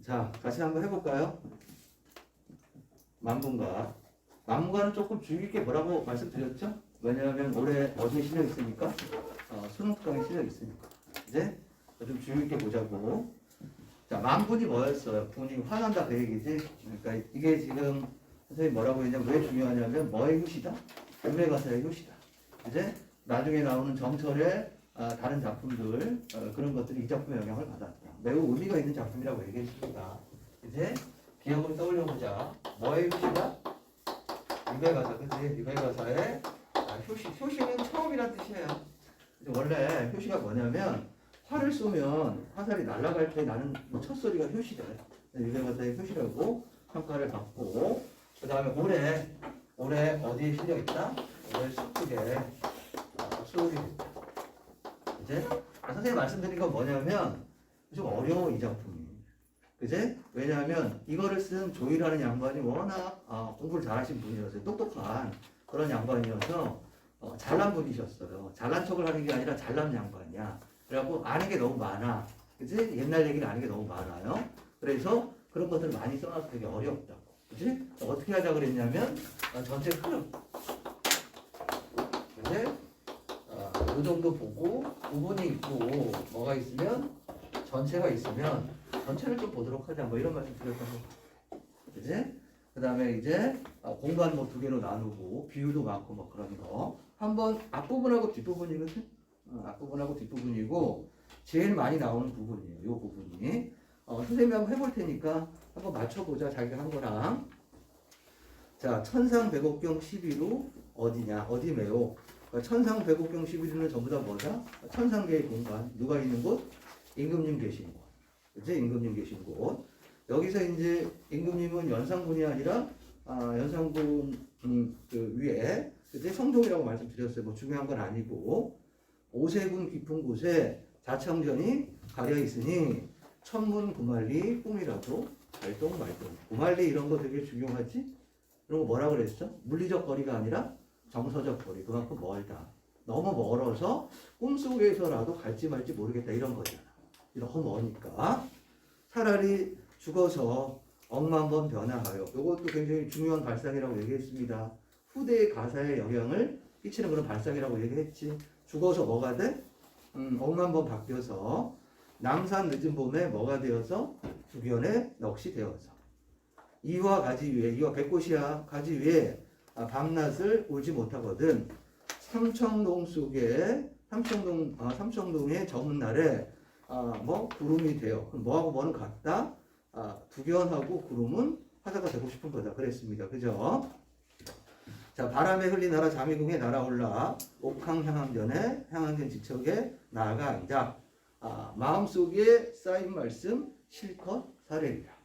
자, 같이 한번 해볼까요? 만분과. 만분과는 조금 주의 깊게 뭐라고 말씀드렸죠? 왜냐하면 올해 어디에 실려 있으니까? 수능 특강에 실려 있으니까. 이제 좀 주의 깊게 보자고. 자, 만분이 뭐였어요? 분이 화난다 그 얘기지? 그러니까 이게 지금 선생님이 뭐라고 했냐면 왜 중요하냐면 뭐의 효시다? 유래가사의 효시다. 이제 나중에 나오는 정철의 다른 작품들 그런 것들이 이 작품의 영향을 받았다. 매우 의미가 있는 작품이라고 얘기했습니다. 이제 기억을 떠올려보자. 뭐의 효시다? 유배가사, 그치? 유배가사의 효시. 효시는 처음이란 뜻이에요. 원래 효시가 뭐냐면 활을 쏘면 화살이 날아갈 때 나는 첫 소리가 효시래. 유배가사의 효시라고 평가를 받고, 그 다음에 올해 어디에 실려 있다? 올해 수특에 수록이 됐다. 이제 선생님 말씀드린 건 뭐냐면 좀 어려워 이 작품이. 그제? 왜냐하면 이거를 쓴 조이라는 양반이 워낙 공부를 잘하신 분이었어요. 똑똑한 그런 양반이어서 잘난 분이셨어요. 잘난 척을 하는 게 아니라 잘난 양반이야. 그래갖고 아는 게 너무 많아. 그지? 옛날 얘기를 아는 게 너무 많아요. 그래서 그런 것들을 많이 써놔서 되게 어렵다고. 그지? 어떻게 하자 그랬냐면 전체 흐름. 그지? 이 정도 보고 부분이 있고 뭐가 있으면 전체가 있으면 전체를 좀 보도록 하자. 뭐 이런 말씀 드렸던 거. 그지? 그 다음에 이제 공간 뭐 두 개로 나누고 비유도 많고 뭐 그런 거. 한번 앞부분하고 뒷부분이거든. 앞부분하고 뒷부분이고 제일 많이 나오는 부분이에요. 이 부분이. 선생님이 한번 해볼 테니까 한번 맞춰보자. 자기가 한 거랑. 자, 천상백옥경 11호 어디냐? 어디 매요? 천상백옥경 11호는 전부 다 뭐다? 천상계의 공간. 누가 있는 곳? 임금님 계신 곳. 그치? 임금님 계신 곳. 여기서 이제 임금님은 연산군이 아니라 연산군 그 위에 그때 성종이라고 말씀드렸어요. 뭐 중요한 건 아니고 오세군 깊은 곳에 자청전이 가려 있으니 천문 구만리 꿈이라도 발동 말동. 구만리 이런 거 되게 중요하지? 이런 거 뭐라 그랬어? 물리적 거리가 아니라 정서적 거리. 그만큼 멀다. 너무 멀어서 꿈속에서라도 갈지 말지 모르겠다 이런 거잖아. 너무 머니까 차라리 죽어서 억만 번 변화하여. 이것도 굉장히 중요한 발상이라고 얘기했습니다. 후대의 가사에 영향을 끼치는 그런 발상이라고 얘기했지. 죽어서 뭐가 돼? 억만 번 바뀌어서 남산 늦은 봄에 뭐가 되어서 두견의 넋이 되어서 이와 가지 위에, 이와 백꽃이야. 가지 위에 밤낮을 울지 못하거든. 삼청동 속에 삼청동의 저문 날에 뭐 구름이 되어. 뭐하고 뭐는 같다. 두견하고 구름은 하나가 되고 싶은 거다. 그랬습니다. 그죠? 자, 바람에 흘리나라 자미궁에 날아올라 옥황 향왕전에 향왕전 지척에 나아가 앉아. 마음속에 쌓인 말씀 실컷 사례리라.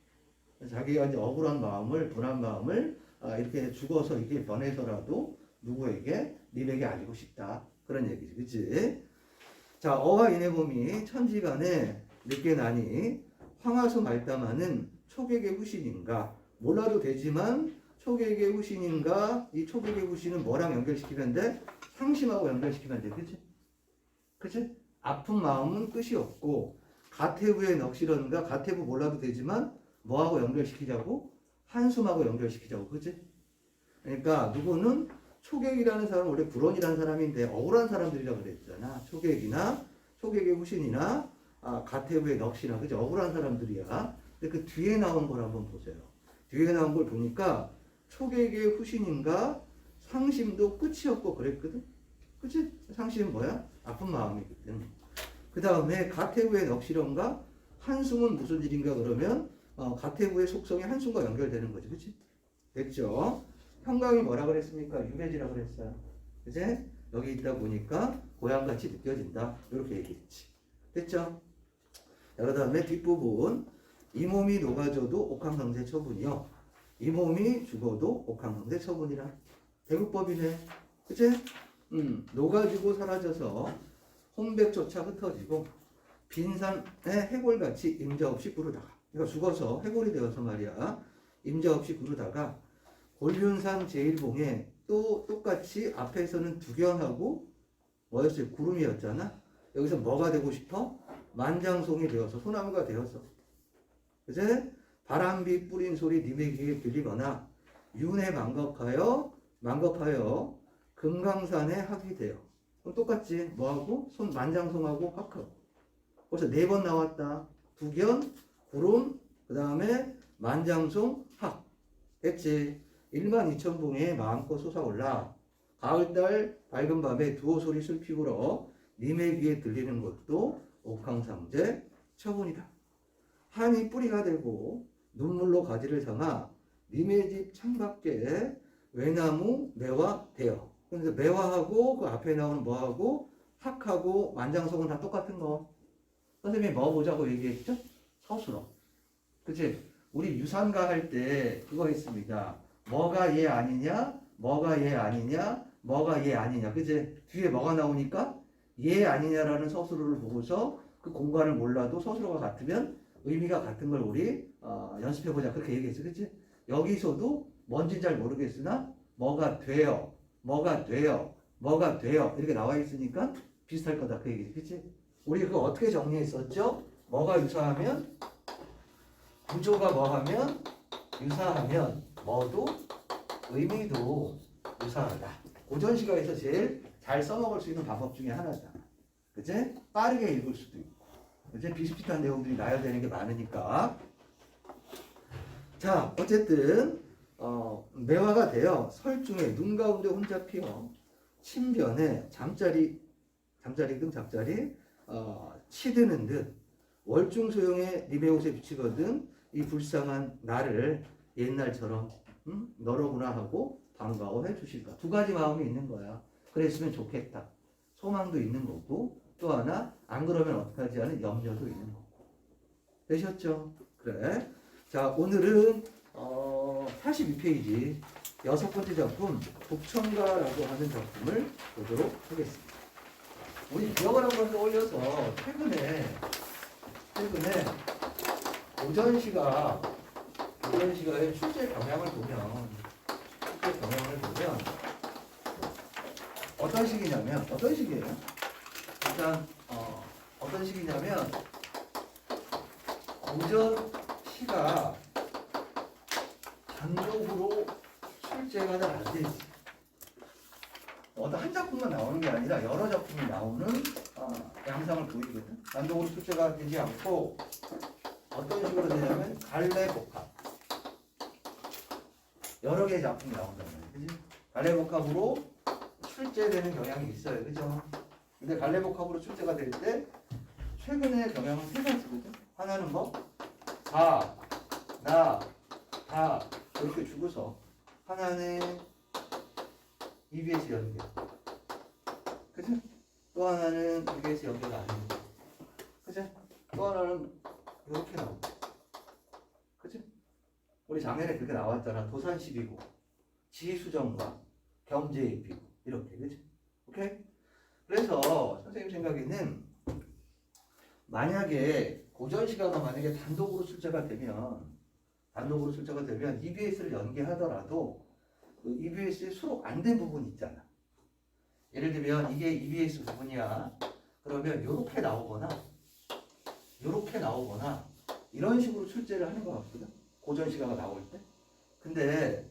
자기가 이제 억울한 마음을, 분한 마음을 이렇게 죽어서 이렇게 변해서라도 누구에게, 님에게 알리고 싶다. 그런 얘기지. 그치? 자, 어와 인해봄이 천지간에 늦게 나니 황하수 말담하는 초객의 후신인가. 몰라도 되지만 초객의 후신인가. 이 초객의 후신은 뭐랑 연결시키면 돼? 상심하고 연결시키면 돼. 그치? 그치? 아픈 마음은 끝이 없고 가태부의 넋이런가. 가태부 몰라도 되지만 뭐하고 연결시키자고? 한숨하고 연결시키자고. 그치? 그러니까 누구는 초객이라는 사람은 원래 불원이라는 사람인데 억울한 사람들이라고 그랬잖아. 초객이나 초객의 후신이나 가태부의 넋이나. 그치? 억울한 사람들이야. 근데 그 뒤에 나온 걸 한번 보세요. 뒤에 나온 걸 보니까 초객의 후신인가 상심도 끝이 없고 그랬거든. 그치? 상심은 뭐야? 아픈 마음이거든. 그 다음에 가태부의 넋이런가 한숨은 무슨 일인가 그러면 가태부의 속성이 한숨과 연결되는 거지. 그치? 됐죠? 평강이 뭐라 그랬습니까? 유배지라 그랬어요. 이제 여기 있다 보니까 고향같이 느껴진다. 이렇게 얘기했지. 됐죠? 그 다음에 뒷부분. 이 몸이 녹아져도 옥황상제 처분이요. 이 몸이 죽어도 옥황상제 처분이라. 대국법이네. 그치? 녹아지고 사라져서 혼백조차 흩어지고 빈산에 해골같이 임자 없이 구르다가. 그러니까 죽어서 해골이 되어서 말이야. 임자 없이 구르다가 골륜산 제일봉에 또 똑같이 앞에서는 두견하고 뭐였어요? 구름이었잖아. 여기서 뭐가 되고 싶어? 만장송이 되어서 소나무가 되어서. 그제? 바람비 뿌린 소리 님의 귀에 들리거나 윤회 망각하여 금강산에 하게 돼요. 그럼 똑같지. 뭐하고? 손 만장송하고 합하고. 벌써 4번 나왔다. 두견, 구름, 그 다음에 만장송, 합. 됐지. 12,000봉에 마음껏 솟아올라. 가을달 밝은 밤에 두어 소리 슬피 불어 님의 귀에 들리는 것도 옥황상제 처분이다. 한이 뿌리가 되고 눈물로 가지를 삼아 님의 집 창밖에 외나무 매화 되어. 그래서 매화하고 그 앞에 나오는 뭐하고 학하고 만장성은 다 똑같은 거. 선생님이 뭐 보자고 얘기했죠? 서술어. 그치? 우리 유산가 할 때 그거 있습니다. 뭐가 얘 아니냐? 뭐가 얘 아니냐? 뭐가 얘 아니냐? 그치? 뒤에 뭐가 나오니까 얘 아니냐라는 서술어를 보고서 그 공간을 몰라도 서술어가 같으면 의미가 같은 걸 우리 연습해보자. 그렇게 얘기했어. 그치? 여기서도 뭔지 잘 모르겠으나 뭐가 돼요. 뭐가 돼요. 뭐가 돼요. 이렇게 나와 있으니까 비슷할 거다. 그 얘기지. 그치? 우리 그거 어떻게 정리했었죠? 뭐가 유사하면 구조가 뭐하면 유사하면 뭐도 의미도 유사하다. 고전시가에서 제일 잘 써먹을 수 있는 방법 중에 하나다. 그치? 빠르게 읽을 수도 있고. 그치? 비슷비슷한 내용들이 나열되는 게 많으니까. 자, 어쨌든 매화가 되어 설중에 눈 가운데 혼자 피어 침변에 잠자리 등 잡자리 치드는 듯 월중 소용에 님의 옷에 비치거든 이 불쌍한 나를 옛날처럼 너로구나 하고 반가워해 주실까. 두 가지 마음이 있는 거야. 그랬으면 좋겠다. 소망도 있는 거고 또 하나 안 그러면 어떡하지 하는 염려도 있는 거고. 되셨죠? 그래. 자, 오늘은 82페이지 6번째 작품 북청가라고 하는 작품을 보도록 하겠습니다. 우리 기억을 한번 떠올려서 최근에 고전시가의 출제 경향을 보면 어떤 식이냐면 어떤 식이에요? 일단 어떤 식이냐면 고전시가 단독으로 출제가 잘 안 되지. 어떤 한 작품만 나오는 게 아니라 여러 작품이 나오는 양상을 보이거든. 단독으로 출제가 되지 않고 어떤 식으로 되냐면 갈래복합. 여러 개의 작품이 나온단 말이야. 그지? 갈래복합으로 출제되는 경향이 있어요. 그죠? 근데 갈래복합으로 출제가 될 때 최근에 경향은 3가지거든. 하나는 뭐? 다, 나, 다 이렇게 주고서 하나는 EBS 연결. 그죠? 또 하나는 EBS 연결 안 되고. 그죠? 또 하나는 이렇게 나오고. 그죠? 우리 작년에 그렇게 나왔잖아. 도산식이고, 지수정과 경제입이고, 이렇게. 그죠? 오케이? 그래서 선생님 생각에는 만약에 고전시가가 만약에 단독으로 출제가 되면 EBS를 연계하더라도 그 EBS에 수록 안 된 부분이 있잖아. 예를 들면 이게 EBS 부분이야. 그러면 이렇게 나오거나 이런 식으로 출제를 하는 것 같거든. 고전시가가 나올 때. 근데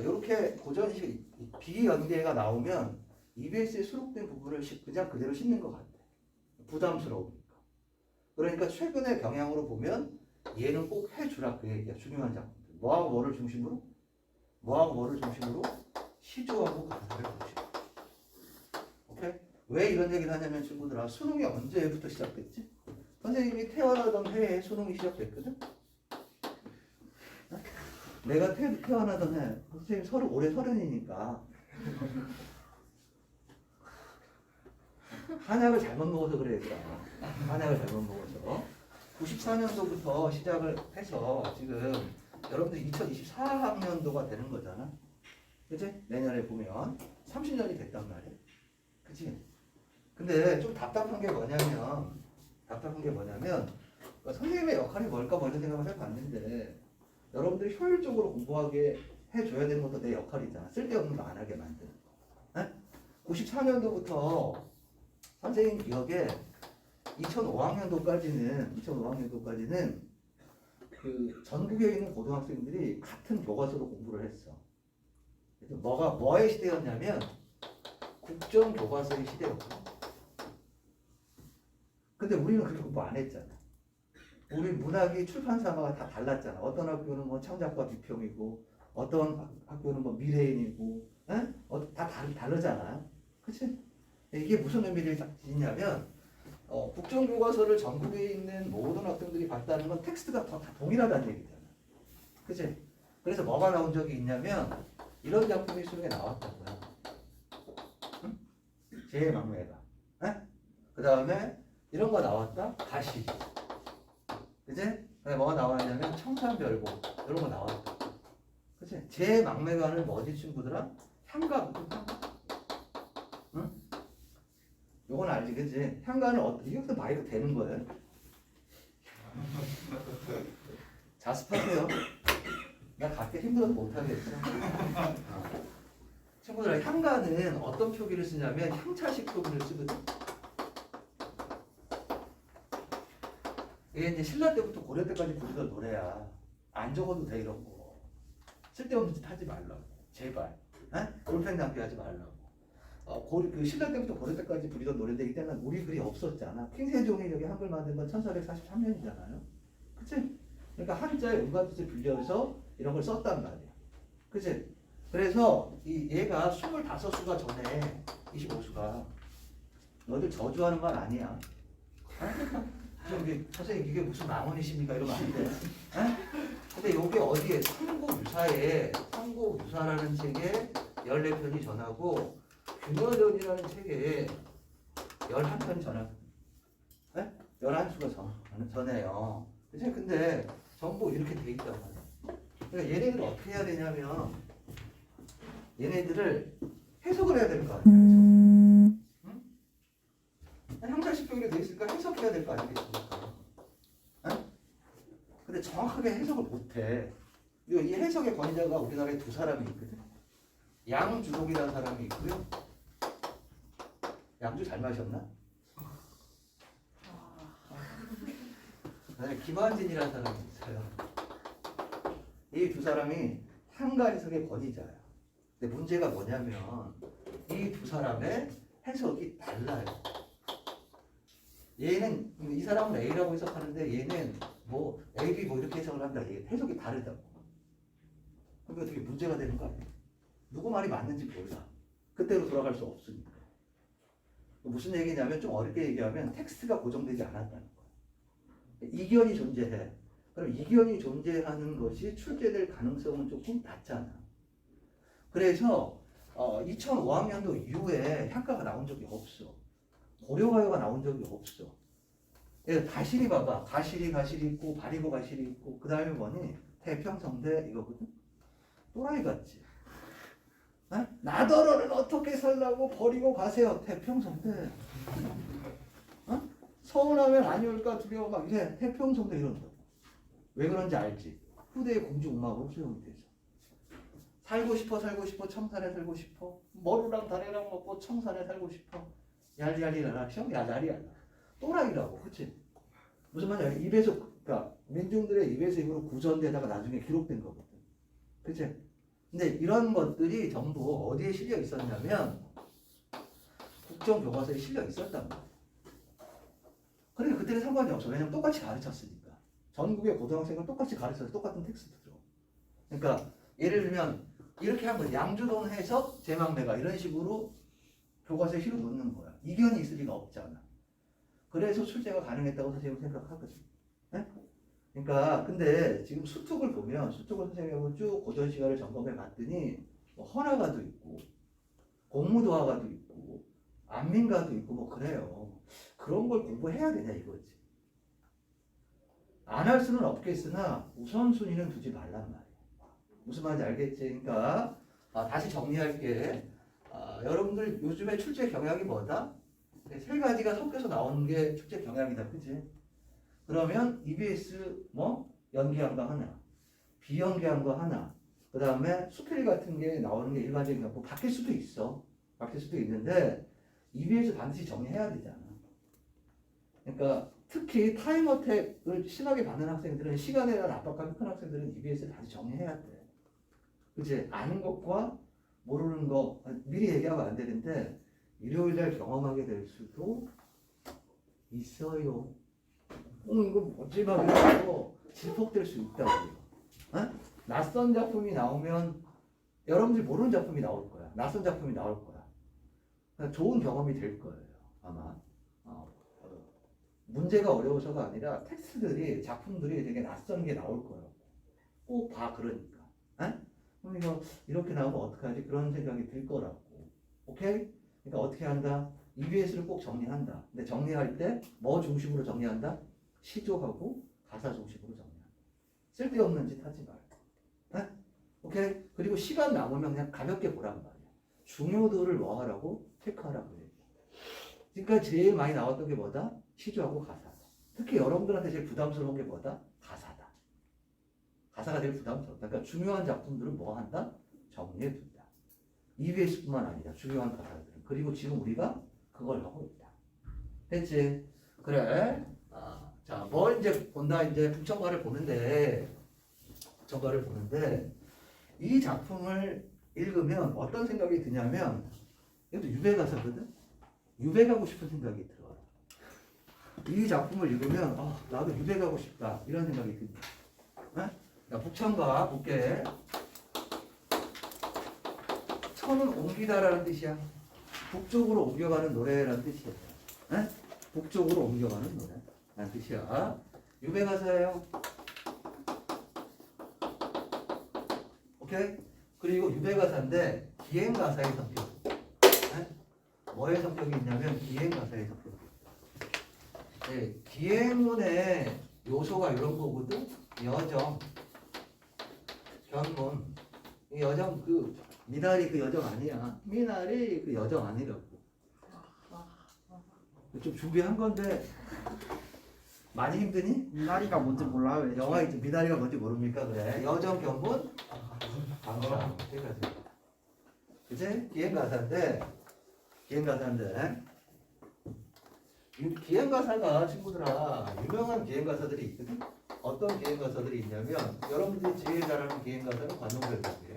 이렇게 고전시가 비연계가 나오면 EBS에 수록된 부분을 그냥 그대로 싣는 것 같아. 부담스러우니까. 그러니까 최근의 경향으로 보면 얘는 꼭 해주라 그 얘기야. 중요한 작품들. 뭐하고 뭐를 중심으로? 시조하고 가사를 보시고. 오케이? 왜 이런 얘기를 하냐면 친구들아, 수능이 언제부터 시작됐지? 선생님이 태어나던 해에 수능이 시작됐거든? 내가 태어나던 해, 선생님 올해 30이니까 한약을 잘못 먹어서 그래 얘들아. 한약을 잘못 먹어서 94년도부터 시작을 해서 지금 여러분들 2024학년도가 되는 거잖아. 그치? 내년에 보면 30년이 됐단 말이야. 그치? 근데 좀 답답한 게 뭐냐면 선생님의 역할이 뭘까 이런 생각을 해봤는데 여러분들이 효율적으로 공부하게 해줘야 되는 것도 내 역할이잖아. 쓸데없는 거 안 하게 만드는 거. 94년도부터 선생님 기억에 2005학년도까지는 그 전국에 있는 고등학생들이 같은 교과서로 공부를 했어. 그래서 뭐의 시대였냐면 국정 교과서의 시대였고. 근데 우리는 그렇게 공부 안 했잖아. 우리 문학이 출판사마다 다 달랐잖아. 어떤 학교는 뭐 창작과 비평이고, 어떤 학교는 뭐 미래인이고, 다 다르잖아. 그치? 이게 무슨 의미를 지냐면, 국정교과서를 전국에 있는 모든 학생들이 봤다는 건 텍스트가 다 동일하다는 얘기잖아. 그치? 그래서 뭐가 나온 적이 있냐면, 이런 작품이 수능에 나왔던 거야. 응? 제 막내가. 그 다음에 이런 거 나왔다? 가시. 그치? 근데 뭐가 나왔냐면 청산별곡 이런 거 나왔다. 그치? 제 막내가는 뭐지 친구들아? 향가거든. 응? 요건 알지 그치? 향가는 이것도 말이 되는 거예요. 자습하세요. 나 갈게 힘들어서 못하겠어. 친구들아 향가는 어떤 표기를 쓰냐면 향차식 표기를 쓰거든. 이게 이제 신라 때부터 고려 때까지 부르던 노래야. 안 적어도 돼 이런 거. 쓸데없는 짓 하지 말라고. 제발. 볼펜 낭비하지 말라고. 그 신라 때부터 고려 때까지 부르던 노래인데 이때는 우리 글이 없었잖아. 킹세종이 여기 한글 만든 건 1443년이잖아요. 그치? 그러니까 한자의 음과 뜻을 빌려서 이런 걸 썼단 말이야. 그치? 그래서 얘가 25수가 전에 25수가 너희들 저주하는 건 아니야. 선생님 이게 무슨 망언이십니까? 이러면 안 돼. 근데 이게 어디에 삼국유사라는 책에 14편이 전하고 균열전이라는 책에 11편이 전하고 11수가 전해요. 그치? 근데 전부 이렇게 돼 있단 말이야. 그러니까 얘네들을 어떻게 해야 되냐면 얘네들을 해석을 해야 될 거 아니야. 형사식 표기로 되어 있으니까 해석해야 될 거 아니겠습니까? 근데 정확하게 해석을 못해. 이 해석의 권위자가 우리나라에 두 사람이 있거든. 양주독이라는 사람이 있고요. 양주 잘 마셨나? 김한진이라는 사람이 있어요. 이 두 사람이 향가 해석의 권위자야. 근데 문제가 뭐냐면 이 두 사람의 해석이 달라요. 얘는 이 사람은 A라고 해석하는데 얘는 뭐 A, B 뭐 이렇게 해석을 한다. 얘 해석이 다르다고. 그러니까 되게 문제가 되는 거 아니야? 누구 말이 맞는지 몰라. 그때로 돌아갈 수 없으니까. 무슨 얘기냐면 좀 어렵게 얘기하면 텍스트가 고정되지 않았다는 거야. 이견이 존재해. 그럼 이견이 존재하는 것이 출제될 가능성은 조금 낮잖아. 그래서 2005학년도 이후에 학과가 나온 적이 없어. 고려가요가 나온 적이 없어. 가시리 봐봐. 가시리 있고 바리고 가시리 있고 그 다음에 뭐니? 태평성대 이거거든. 또라이 같지. 나더러는 어떻게 살라고 버리고 가세요. 태평성대. 서운하면 아니올까 두려워 막 이제 태평성대 이런다. 왜 그런지 알지? 후대의 공주음악으로 수용이 되죠. 살고 싶어 청산에 살고 싶어 머루랑 다래랑 먹고 청산에 살고 싶어 얄얄이라라 야자리야 또라이라고. 그치? 무슨 말이야? 입에서 그러니까 민중들의 입에서 입으로 구전되다가 나중에 기록된 거거든. 그치? 근데 이런 것들이 전부 어디에 실려 있었냐면 국정교과서에 실려 있었단 말이야. 그러니까 그때는 상관이 없어. 왜냐면 똑같이 가르쳤으니까. 전국의 고등학생을 똑같이 가르쳐서 똑같은 텍스트죠. 그러니까 예를 들면 이렇게 한 거지. 양주동 해석 제막내가 이런 식으로 교과서에 실어 놓는 거야. 이견이 있을 리가 없잖아. 그래서 출제가 가능했다고 선생님은 생각하거든. 네? 그러니까 근데 지금 수특을 보면 수특을 선생님하고 쭉 고전 시간을 점검해 봤더니 뭐 헌화가도 있고 공무도화가도 있고 안민가도 있고 뭐 그래요. 그런 걸 공부해야 되냐 이거지. 안 할 수는 없겠으나 우선순위는 두지 말란 말이야. 무슨 말인지 알겠지? 그러니까 다시 정리할게. 여러분들 요즘에 출제 경향이 뭐다? 세 가지가 섞여서 나오는 게 출제 경향이다. 그치? 그러면 EBS 뭐 연기한 거 하나, 비연기한 거 하나, 그 다음에 수필 같은 게 나오는 게 일반적인 거 바뀔 수도 있어. 바뀔 수도 있는데 EBS 반드시 정리해야 되잖아. 그러니까 특히 타임어택을 심하게 받는 학생들은 시간에 대한 압박감이 큰 학생들은 EBS를 다시 정리해야 돼. 그치? 아는 것과 모르는 거 미리 얘기하면 안 되는데 일요일날 경험하게 될 수도 있어요. 이거 뭐지? 막 이러고 질폭될 수 있다고요. 어? 낯선 작품이 나오면 여러분들이 모르는 작품이 나올 거야. 낯선 작품이 나올 거야. 그러니까 좋은 경험이 될 거예요. 아마. 문제가 어려워서가 아니라 텍스트들이 작품들이 되게 낯선 게 나올 거예요. 꼭 봐 그러니까. 그럼 이거 이렇게 나오면 어떡하지? 그런 생각이 들 거라고. 오케이? 그러니까 어떻게 한다? EBS를 꼭 정리한다. 근데 정리할 때 뭐 중심으로 정리한다? 시조하고 가사 중심으로 정리한다. 쓸데없는 짓 하지 말고. 오케이? 그리고 시간 남으면 그냥 가볍게 보란 말이야. 중요도를 뭐 하라고? 체크하라고 해. 그러니까 제일 많이 나왔던 게 뭐다? 시조하고 가사다. 특히 여러분들한테 제일 부담스러운 게 뭐다? 가사다. 가사가 제일 부담스럽다. 그러니까 중요한 작품들은 뭐 한다? 정리해둔다. EBS뿐만 아니라 중요한 가사들은. 그리고 지금 우리가 그걸 하고 있다. 됐지? 그래. 자, 뭘 이제 본다. 이제 북청가를 보는데, 이 작품을 읽으면 어떤 생각이 드냐면, 이것도 유배가사거든? 유배 가고 싶은 생각이 들어요. 이 작품을 읽으면 나도 유배 가고 싶다 이런 생각이 듭니다. 자, 북청가 볼게. 천은 옮기다라는 뜻이야. 북쪽으로 옮겨가는 노래라는 뜻이야. 북쪽으로 옮겨가는 노래라는 뜻이야. 유배 가사예요. 오케이? 그리고 유배 가사인데 기행 가사의 성격. 뭐의 성격이 있냐면 기행 가사의 성격이 있다. 네, 기행문의 요소가 이런 거거든. 여정, 견문. 이 여정 미나리 그 여정 아니야. 미나리 그 여정 아니라고. 좀 준비한 건데 많이 힘드니? 미나리가 뭔지 몰라요. 영화 이제 미나리가 뭔지 모릅니까? 그래. 여정, 견문, 방사. 그치? 기행 가사인데. 기행가사가 친구들아 유명한 기행가사들이 있거든. 어떤 기행가사들이 있냐면 여러분들이 제일 잘 아는 기행가사는 관동별곡이에요.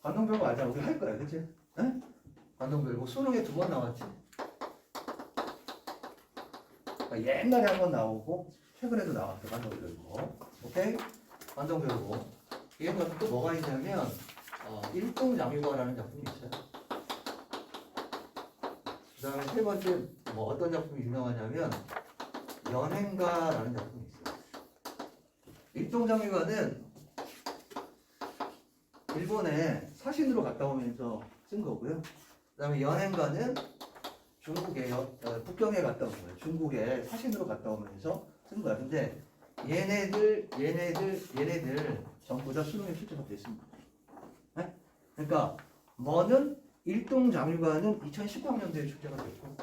관동별곡 알잖아. 우리 할 거야, 그치? 관동별곡 수능에 2번 나왔지. 그러니까 옛날에 한 번 나오고 최근에도 나왔어. 관동별곡. 오케이? 관동별곡. 기행가사 또 뭐가 있냐면 일동장유가라는 작품이 있어요. 그 다음에 세 번째 뭐 어떤 작품이 유명하냐면 연행가라는 작품이 있어요. 일동장유가는 일본에 사신으로 갔다 오면서 쓴 거고요. 그 다음에 연행가는 중국에 북경에 갔다 온 거예요. 중국에 사신으로 갔다 오면서 쓴 거야. 근데 얘네들 전부 다 수능에 출제가 됐습니다. 그러니까 뭐는 일동장유가는 2013년도에 출제가 됐고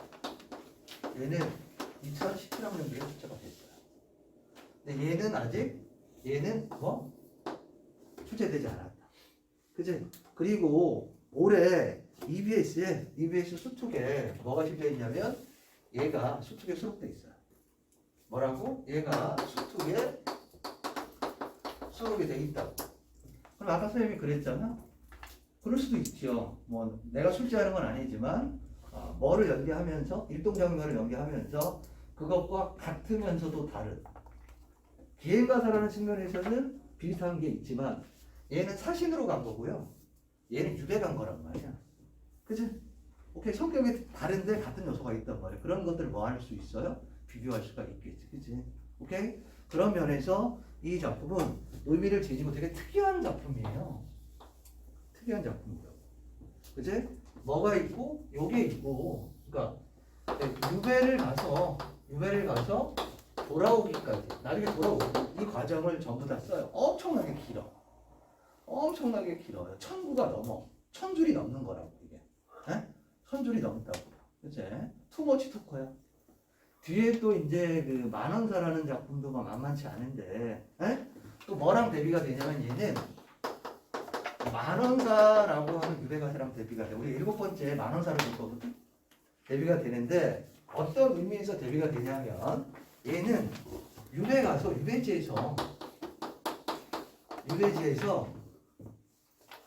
얘는 2017학년도에 출제가 됐어요. 근데 얘는 뭐 출제되지 않았다. 그치? 그리고 올해 EBS 수특에 뭐가 실려 있냐면 얘가 수특에 수록돼 있어요. 뭐라고? 얘가 수특에 수록이 돼 있다고. 그럼 아까 선생님이 그랬잖아. 그럴 수도 있죠. 뭐 내가 출제하는 건 아니지만 뭐를 연계하면서 일동장유가를 연계하면서 그것과 같으면서도 다른 기행가사라는 측면에서는 비슷한 게 있지만 얘는 사신으로 간 거고요. 얘는 유배 간 거란 말이야. 그치? 오케이. 성격이 다른데 같은 요소가 있단 말이야. 그런 것들을 뭐 할 수 있어요? 비교할 수가 있겠지. 그치? 오케이? 그런 면에서 이 작품은 의미를 재지고 되게 특이한 작품이에요. 특이한 작품이라고. 그치? 뭐가 있고, 요게 있고, 그러니까 유배를 가서 돌아오기까지, 나중에 돌아오고, 이 과정을 전부 다 써요. 엄청나게 길어요. 1000구가 넘어. 1000줄이 넘는 거라고, 이게. 1000줄이 넘다고. 그치? 투머치 토커야. 뒤에 또 이제 그 만원사라는 작품도 만만치 않은데, 또 뭐랑 대비가 되냐면 얘는 만원사라고 하는 유배가사랑 대비가 돼. 우리 7번째 만원사를 볼 거거든. 대비가 되는데 어떤 의미에서 대비가 되냐면 얘는 유배지에서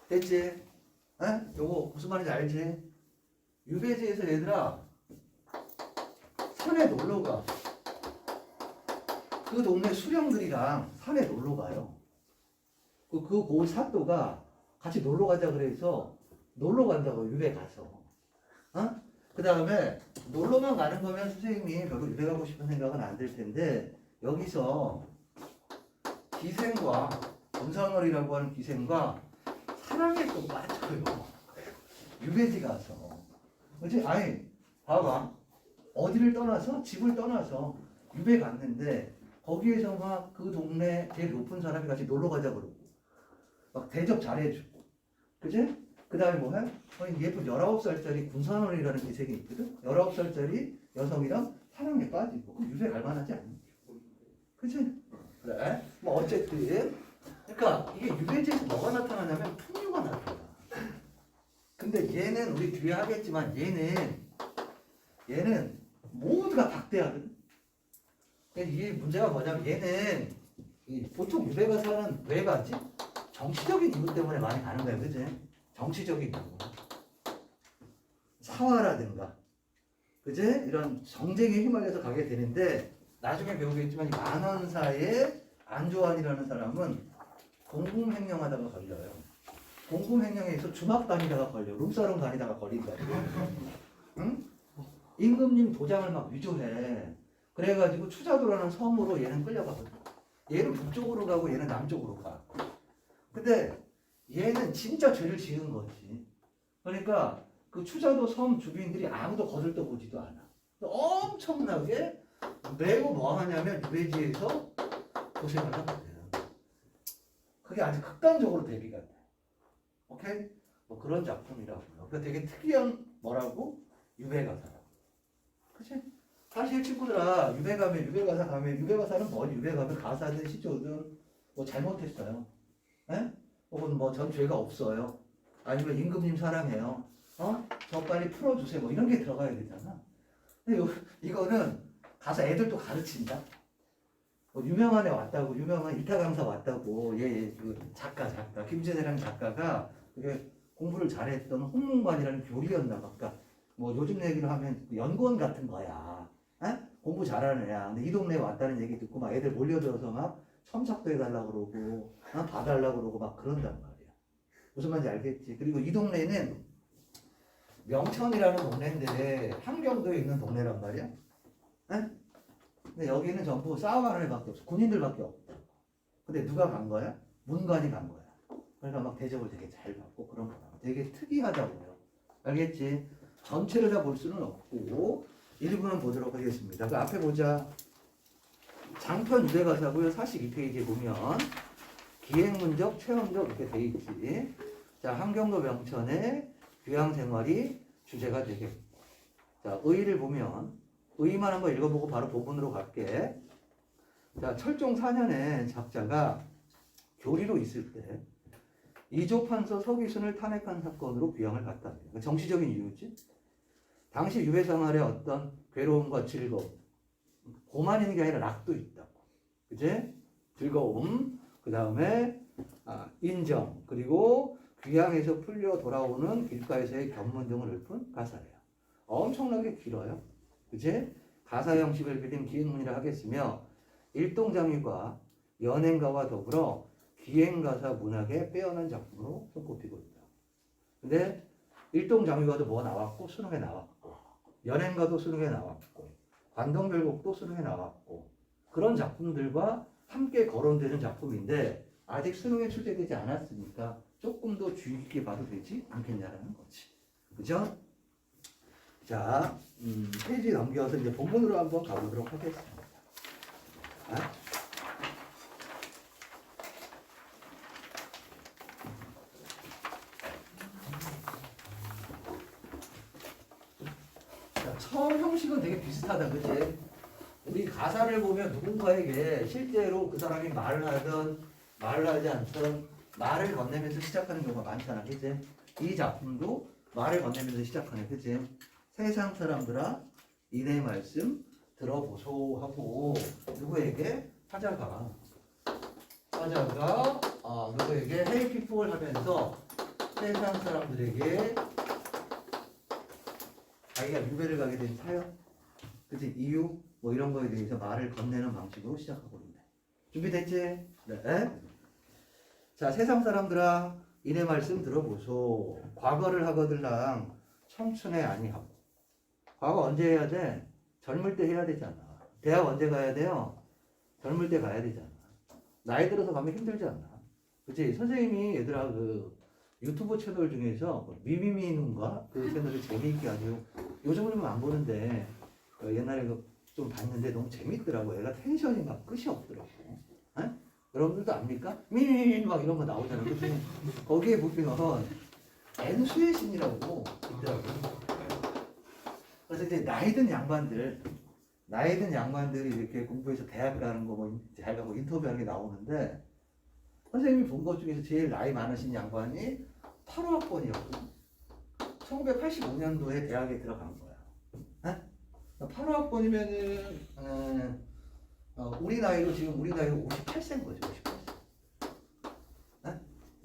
됐지? 에? 요거 무슨 말인지 알지? 유배지에서 얘들아 산에 놀러가. 그 동네 수령들이랑 산에 놀러가요. 그 사또가 같이 놀러가자 그래서 놀러간다고 유배 가서. 어? 그 다음에 놀러만 가는 거면 선생님이 별로 유배 가고 싶은 생각은 안 들 텐데 여기서 기생과 금산월이라고 하는 기생과 사랑에 또 빠져요. 유배지 가서. 그치? 아니 봐봐. 어디를 떠나서 집을 떠나서 유배 갔는데 거기에서 막 그 동네 제일 높은 사람이 같이 놀러 가자 그러고 막 대접 잘해주고 그치? 그 다음에 뭐 해? 예쁜 19살짜리 군산원이라는 기색이 있거든? 19살짜리 여성이랑 사랑에 빠지고 그 유배 갈 만하지 않니? 그치? 그래? 뭐 어쨌든 그러니까 이게 유배지에서 뭐가 나타나냐면 풍류가 나타나. 근데 얘는 우리 뒤에 하겠지만 얘는 모두가 박대하거든. 이 문제가 뭐냐면 얘는 보통 유배 가서는 왜 가지? 정치적인 이유 때문에 많이 가는 거야, 그지? 정치적인 이유. 사화라든가, 그지? 이런 정쟁에 휘말려서 가게 되는데 나중에 배우겠지만 이 만원사의 안조환이라는 사람은 공금횡령하다가 걸려요. 공금횡령에서 주막 다니다가 걸려. 룸사롱 다니다가 걸린다. 응? 임금님 도장을 막 위조해. 그래가지고 추자도라는 섬으로 얘는 끌려가거든. 얘는 북쪽으로 가고 얘는 남쪽으로 가. 근데 얘는 진짜 죄를 지은 거지. 그러니까 그 추자도 섬 주민들이 아무도 거들떠보지도 않아. 엄청나게 매우 뭐 하냐면 유배지에서 고생을 하거든. 그게 아주 극단적으로 대비가 돼. 오케이? 뭐 그런 작품이라고요. 그러니까 되게 특이한 뭐라고? 유배가사라고. 그치? 사실 친구들아 유배가사는 뭐지? 유배가면 가사든 시조든 뭐 잘못했어요. 에? 혹은 뭐 전 죄가 없어요. 아니면 임금님 사랑해요. 저 빨리 풀어주세요. 뭐 이런 게 들어가야 되잖아. 근데 이거는 가서 애들도 가르친다. 뭐 유명한 애 왔다고, 유명한 이타 강사 왔다고, 그 작가 김재대라는 작가가 그게 공부를 잘했던 홍문관이라는 교리였나 봐. 그러니까 뭐 요즘 얘기로 하면 연구원 같은 거야. 에? 공부 잘하는 애야. 근데 이 동네에 왔다는 얘기 듣고 막 애들 몰려들어서 막 첨삭도 해달라고 그러고, 봐달라고 그러고 막 그런단 말이야. 무슨 말인지 알겠지? 그리고 이 동네는 명천이라는 동네인데 함경도에 있는 동네란 말이야. 에? 근데 여기는 전부 싸움하는 애밖에 없어. 군인들밖에 없다. 근데 누가 간 거야? 문관이 간 거야. 그러니까 막 대접을 되게 잘 받고 그런 거야. 되게 특이하다고요. 알겠지? 전체를 다 볼 수는 없고 일부는 보도록 하겠습니다. 그 앞에 보자. 장편 유배가사고요. 42페이지에 보면 기행문적, 체험적 이렇게 돼 있지. 자, 함경도 명천의 귀향생활이 주제가 되겠고. 자, 의의를 보면 의의만 한번 읽어보고 바로 본문으로 갈게. 자, 철종 4년에 작자가 교리로 있을 때 이조판서 서기순을 탄핵한 사건으로 귀향을 갔다. 정치적인 이유지. 당시 유배생활에 어떤 괴로움과 즐거움, 고만 있는 게 아니라 낙도 있다고. 그제? 즐거움, 그 다음에 인정, 그리고 귀향에서 풀려 돌아오는 길가에서의 견문 등을 읊은 가사예요. 엄청나게 길어요. 그치? 가사 형식을 빌린 기행문이라 하겠으며 일동장위가 연행가와 더불어 기행가사 문학에 빼어난 작품으로 손꼽히고 있다. 근데 일동장위가도 뭐가 나왔고 수능에 나왔고 연행가도 수능에 나왔고 관동별곡도 수능에 나왔고 그런 작품들과 함께 거론되는 작품인데 아직 수능에 출제되지 않았으니까 조금 더 주의 깊게 봐도 되지 않겠냐라는 거지. 그죠? 자, 페이지 넘겨서 이제 본문으로 한번 가보도록 하겠습니다. 자, 처음 형식은 되게 비슷하다, 그치? 우리 가사를 보면 누군가에게 실제로 그 사람이 말을 하든 말을 하지 않든 말을 건네면서 시작하는 경우가 많잖아, 그치? 이 작품도 말을 건네면서 시작하네, 그치? 세상 사람들아 이내 말씀 들어보소 하고 누구에게? 화자가 누구에게 Hey people 하면서 세상 사람들에게 자기가 유배를 가게 된 사연, 그치? 이유 뭐 이런 거에 대해서 말을 건네는 방식으로 시작하고 있네. 준비됐지? 네. 자, 세상 사람들아 이내 말씀 들어보소. 과거를 하거들랑 청춘에 아니하고. 과거 언제 해야 돼? 젊을 때 해야 되잖아. 대학 언제 가야 돼요? 젊을 때 가야 되잖아. 나이 들어서 가면 힘들지 않나? 그치? 선생님이 얘들아 그 유튜브 채널 중에서 미미미눈가 그 채널을 재미있게 아주 요즘은 안 보는데 옛날에 좀 봤는데 너무 재밌더라고. 애가 텐션이 막 끝이 없더라고. 에? 여러분들도 압니까? 미미미 막 이런 거 나오잖아요. 그치? 거기에 보면 N수의 신이라고 있더라고. 그래서 이제 나이든 양반들이 이렇게 공부해서 대학 가는 거 뭐 잘 가고 인터뷰하는 게 나오는데 선생님이 본 것 중에서 제일 나이 많으신 양반이 8호학번이었고 1985년도에 대학에 들어간 거야. 8호학번이면은 우리 나이로 58세인 거죠.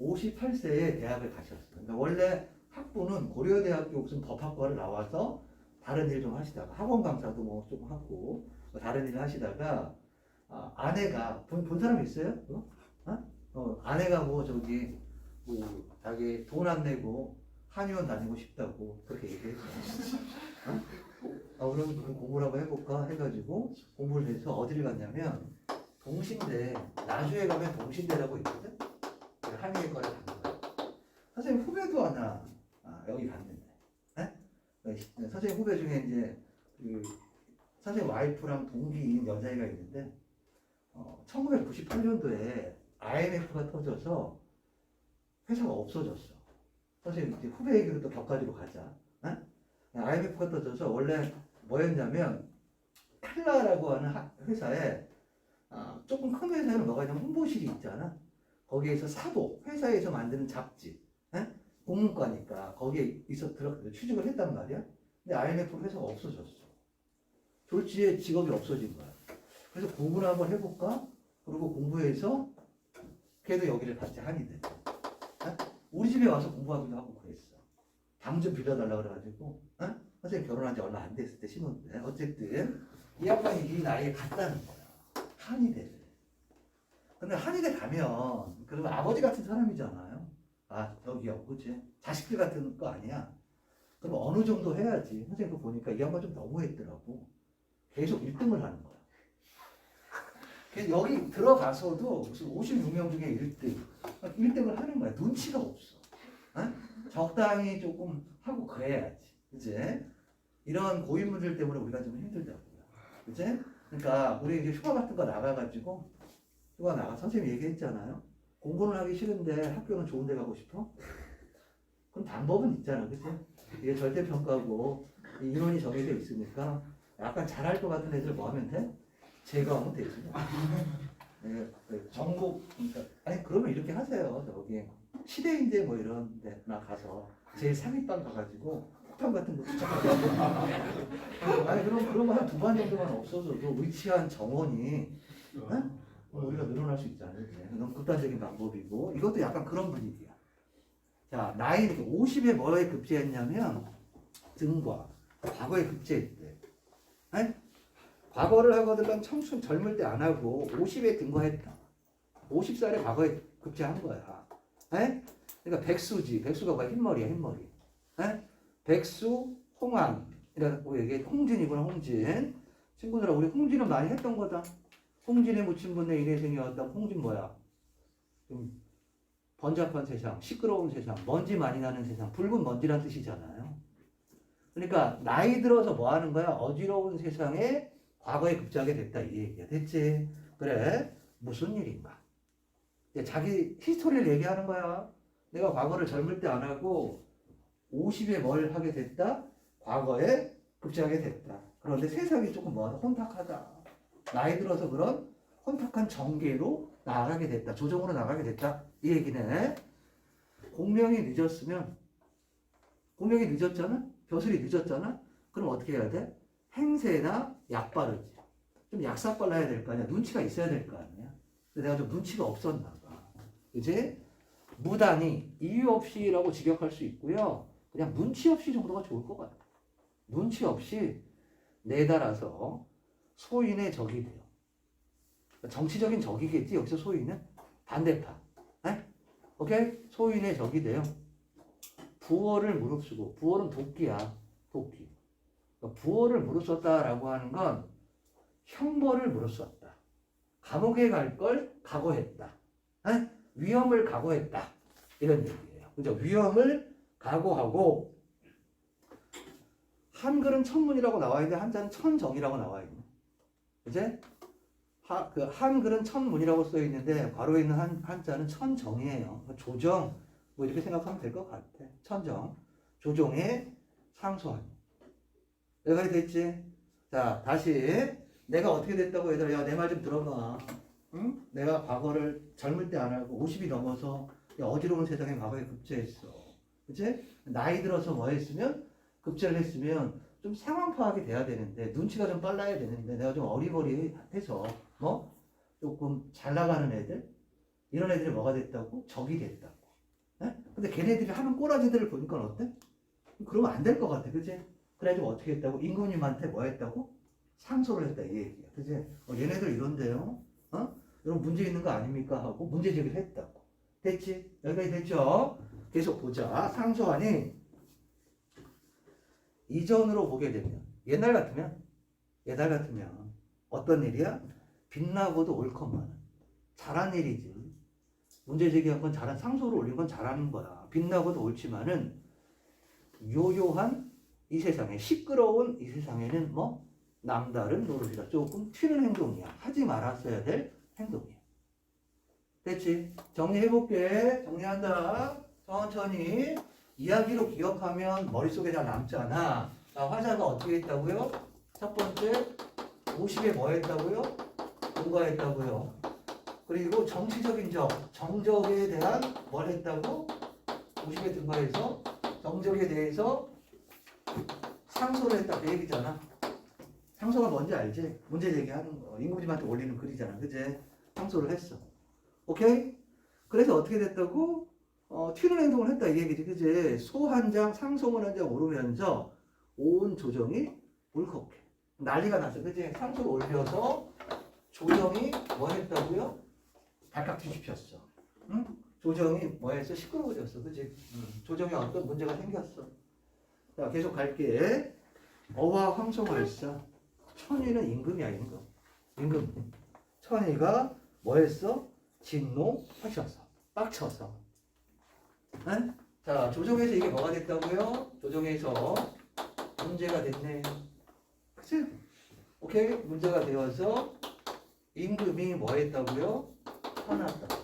58세에 대학을 가셨어요. 그러니까 원래 학부는 고려대학교 무슨 법학과를 나와서 다른 일 좀 하시다가 학원 강사도 뭐 조금 하고 뭐 다른 일을 하시다가 아내가 본 사람 있어요? 아내가 뭐 저기 뭐 자기 돈 안 내고 한의원 다니고 싶다고 그렇게 얘기했어요. 그럼 공부를 한번 해볼까 해가지고 공부를 해서 어디를 갔냐면 동신대, 나주에 가면 동신대라고 있거든. 한의과를 간 거야. 선생님 후배도 하나 여기 갔는데, 선생님 후배 중에 이제 그 선생님 와이프랑 동기인 여자애가 있는데 1998년도에 IMF가 터져서 회사가 없어졌어. 선생님 이제 후배 얘기로 또 격가지로 가자. IMF가 터져서 원래 뭐였냐면 칼라라고 하는 회사에 조금 큰 회사에는 뭐가 있냐면 홍보실이 있잖아. 거기에서 사도 회사에서 만드는 잡지, 공문과니까 거기에 취직을 했단 말이야. 근데 IMF 회사가 없어졌어. 졸지에 직업이 없어진 거야. 그래서 공부를 한번 해볼까? 그리고 공부해서 걔도 여기를 갔지. 한의대. 우리 집에 와서 공부하기도 하고 그랬어. 방 좀 빌려달라 그래가지고 선생님 결혼한 지 얼마 안 됐을 때 신혼인데 어쨌든 이 양반이 이 나이에 갔다는 거야. 한의대를. 근데 한의대 가면 그러면 아버지 같은 사람이잖아요. 저기요, 그치? 자식들 같은 거 아니야. 그럼 어느 정도 해야지. 선생님 보니까 이 양반 좀 너무했더라고. 계속 1등을 하는 거야. 여기 들어가서도 무슨 56명 중에 1등을 하는 거야. 눈치가 없어. 적당히 조금 하고 그래야지. 그치? 이런 고인물들 때문에 우리가 좀 힘들다고요. 그치? 그러니까 우리 이제 휴가 같은 거 나가가지고 휴가 나가 선생님이 얘기했잖아요. 공부는 하기 싫은데 학교는 좋은 데 가고 싶어? 그럼 방법은 있잖아. 그치? 이게 절대평가고 인원이 정해져 있으니까 약간 잘할 것 같은 애들 뭐 하면 돼? 제거하면 되지. 전국, 그러니까, 그러면 이렇게 하세요. 저기 시대인재 뭐 이런 데나 가서 제일 상위반 가가지고 폭탄 같은 거 투척하고 그럼 한 2반 정도만 없어져도 위치한 정원이 우리가 늘어날 수 있잖아요. 너무 극단적인 방법이고 이것도 약간 그런 분위기야. 자, 나이 50에 뭐에 급제했냐면 등과 과거에 급제했대. 과거를 하거든 청춘 젊을 때 안 하고 50에 등거했다. 50살에 과거에 급제한 거야. 그러니까 백수지. 백수가 뭐야? 흰머리야, 흰머리. 백수, 홍안이라고 얘기해. 홍진이구나, 홍진. 친구들아, 우리 홍진은 많이 했던 거다. 홍진의 무친분의 인해생이었다. 홍진 뭐야? 좀 번잡한 세상, 시끄러운 세상, 먼지 많이 나는 세상, 붉은 먼지란 뜻이잖아요. 그러니까 나이 들어서 뭐 하는 거야? 어지러운 세상에 과거에 급제하게 됐다 이 얘기야. 됐지? 그래. 무슨 일인가? 자기 히스토리를 얘기하는 거야. 내가 과거를 젊을 때 안 하고 50에 뭘 하게 됐다? 과거에 급제하게 됐다. 그런데 세상이 조금 뭐 혼탁하다. 나이 들어서 그런 혼탁한 정계로 나아가게 됐다. 조정으로 나가게 됐다. 이 얘기네. 공명이 늦었잖아? 벼슬이 늦었잖아? 그럼 어떻게 해야 돼? 행세나 약발을지. 좀 약삭발라야 될 거 아니야. 눈치가 있어야 될 거 아니야. 근데 내가 좀 눈치가 없었나 봐. 그지? 무단히 이유 없이라고 직역할 수 있고요. 그냥 눈치 없이 정도가 좋을 것 같아. 눈치 없이 내달아서 소인의 적이 돼요. 정치적인 적이겠지. 여기서 소인은 반대파. 네? 오케이? 소인의 적이 돼요. 부어를 무릅쓰고, 부어는 도끼야. 도끼. 그러니까 부어를 무릅썼다라고 하는 건 형벌을 무릅썼다. 감옥에 갈 걸 각오했다. 네? 위험을 각오했다. 이런 얘기예요. 그죠? 위험을 각오하고, 한글은 천문이라고 나와 있는데 한자는 천정이라고 나와 있네. 그제? 그 한글은 천문이라고 써 있는데 괄호에 있는 한자는 천정이에요. 조정 뭐 이렇게 생각하면 될 것 같아. 천정, 조정에 상소하니. 내가 됐지? 자, 다시 내가 어떻게 됐다고 얘들아. 야, 내 말 좀 들어봐. 응? 내가 과거를 젊을 때 안 하고 50이 넘어서 어지러운 세상에 과거에 급제했어. 그치? 나이 들어서 뭐 했으면 급제를 했으면 좀 상황 파악이 돼야 되는데 눈치가 좀 빨라야 되는데 내가 좀 어리버리해서 뭐 조금 잘 나가는 애들 이런 애들이 뭐가 됐다고? 적이 됐다고. 에? 근데 걔네들이 하는 꼬라지들을 보니까 어때? 그러면 안 될 것 같아. 그치? 그래가지고 어떻게 했다고? 임금님한테 뭐 했다고? 상소를 했다 이 얘기야. 그치? 얘네들 이런데요? 이런 문제 있는 거 아닙니까? 하고 문제 제기를 했다고. 됐지? 여기까지 됐죠? 계속 보자. 상소하니 이전으로 보게 되면 옛날 같으면 어떤 일이야? 빛나고도 옳건만 잘한 일이지. 문제 제기한 건 잘한, 상소를 올린 건 잘하는 거야. 빛나고도 옳지만은 요요한 이 세상에, 시끄러운 이 세상에는 뭐 남다른 노릇이다. 조금 튀는 행동이야. 하지 말았어야 될 행동이야. 됐지? 정리해볼게. 정리한다. 천천히. 이야기로 기억하면 머릿속에 다 남잖아. 자, 화자가 어떻게 했다고요? 첫 번째, 50에 뭐 했다고요? 공부했다고요. 그리고 정치적인 적, 정적에 대한 뭘 했다고? 50에 등가해서 정적에 대해서 상소를 했다. 그 얘기잖아. 상소가 뭔지 알지? 문제 제기하는 거. 임금님한테 올리는 글이잖아. 그제? 상소를 했어. 오케이? 그래서 어떻게 됐다고? 튀는 행동을 했다 이 얘기지. 그지? 소 한 장, 상소문 한 장 오르면서 온 조정이 울컥해. 난리가 났어. 그지? 상소를 올려서 조정이 뭐 했다고요? 발칵 뒤집혔어. 응? 조정이 뭐 했어? 시끄러워졌어. 그지? 조정에 어떤 문제가 생겼어. 자, 계속 갈게. 어와 황송을했어. 천이는 임금이야, 임금. 임금. 천이가 뭐 했어? 진노하셔서. 빡쳐서. 응? 자, 조정에서 이게 뭐가 됐다고요? 조정에서 문제가 됐네. 그치? 오케이? 문제가 되어서 임금이 뭐 했다고요? 화났다.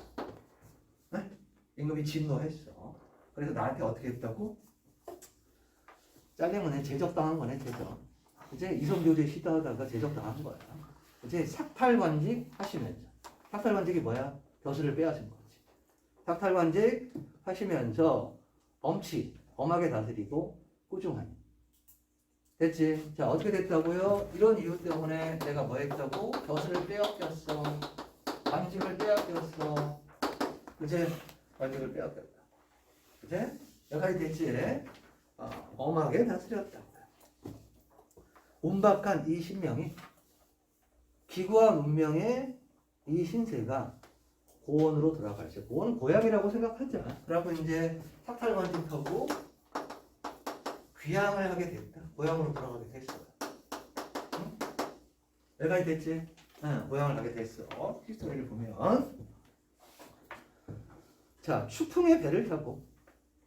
응? 임금이 진노했어. 그래서 나한테 어떻게 했다고? 잘리면 제적당한 거네, 제적. 이제 이성교제 시도하다가 제적당한 거야. 이제 삭탈관직 하시면서. 삭탈관직이 뭐야? 벼슬을 빼앗은 거지. 삭탈관직 하시면서 엄하게 다스리고 꾸중하니. 됐지? 자, 어떻게 됐다고요? 이런 이유 때문에 내가 뭐 했다고? 벼슬을 빼앗겼어. 관직을 빼앗겼어. 그치? 관직을 빼앗겼다. 그치? 여기까지 됐지? 엄하게 다스렸다. 운박한 이 신명이 기구한 운명의 이 신세가 고원으로 돌아갈 때, 고원은 고향이라고 생각하자. 그래갖고 이제 삭탈관직하고 귀향을 하게 됐다. 고향으로 돌아가게 됐어요. 응? 여기까지 됐지? 응, 고향을 가게 됐어. 히스토리를 보면 자, 추풍의 배를 타고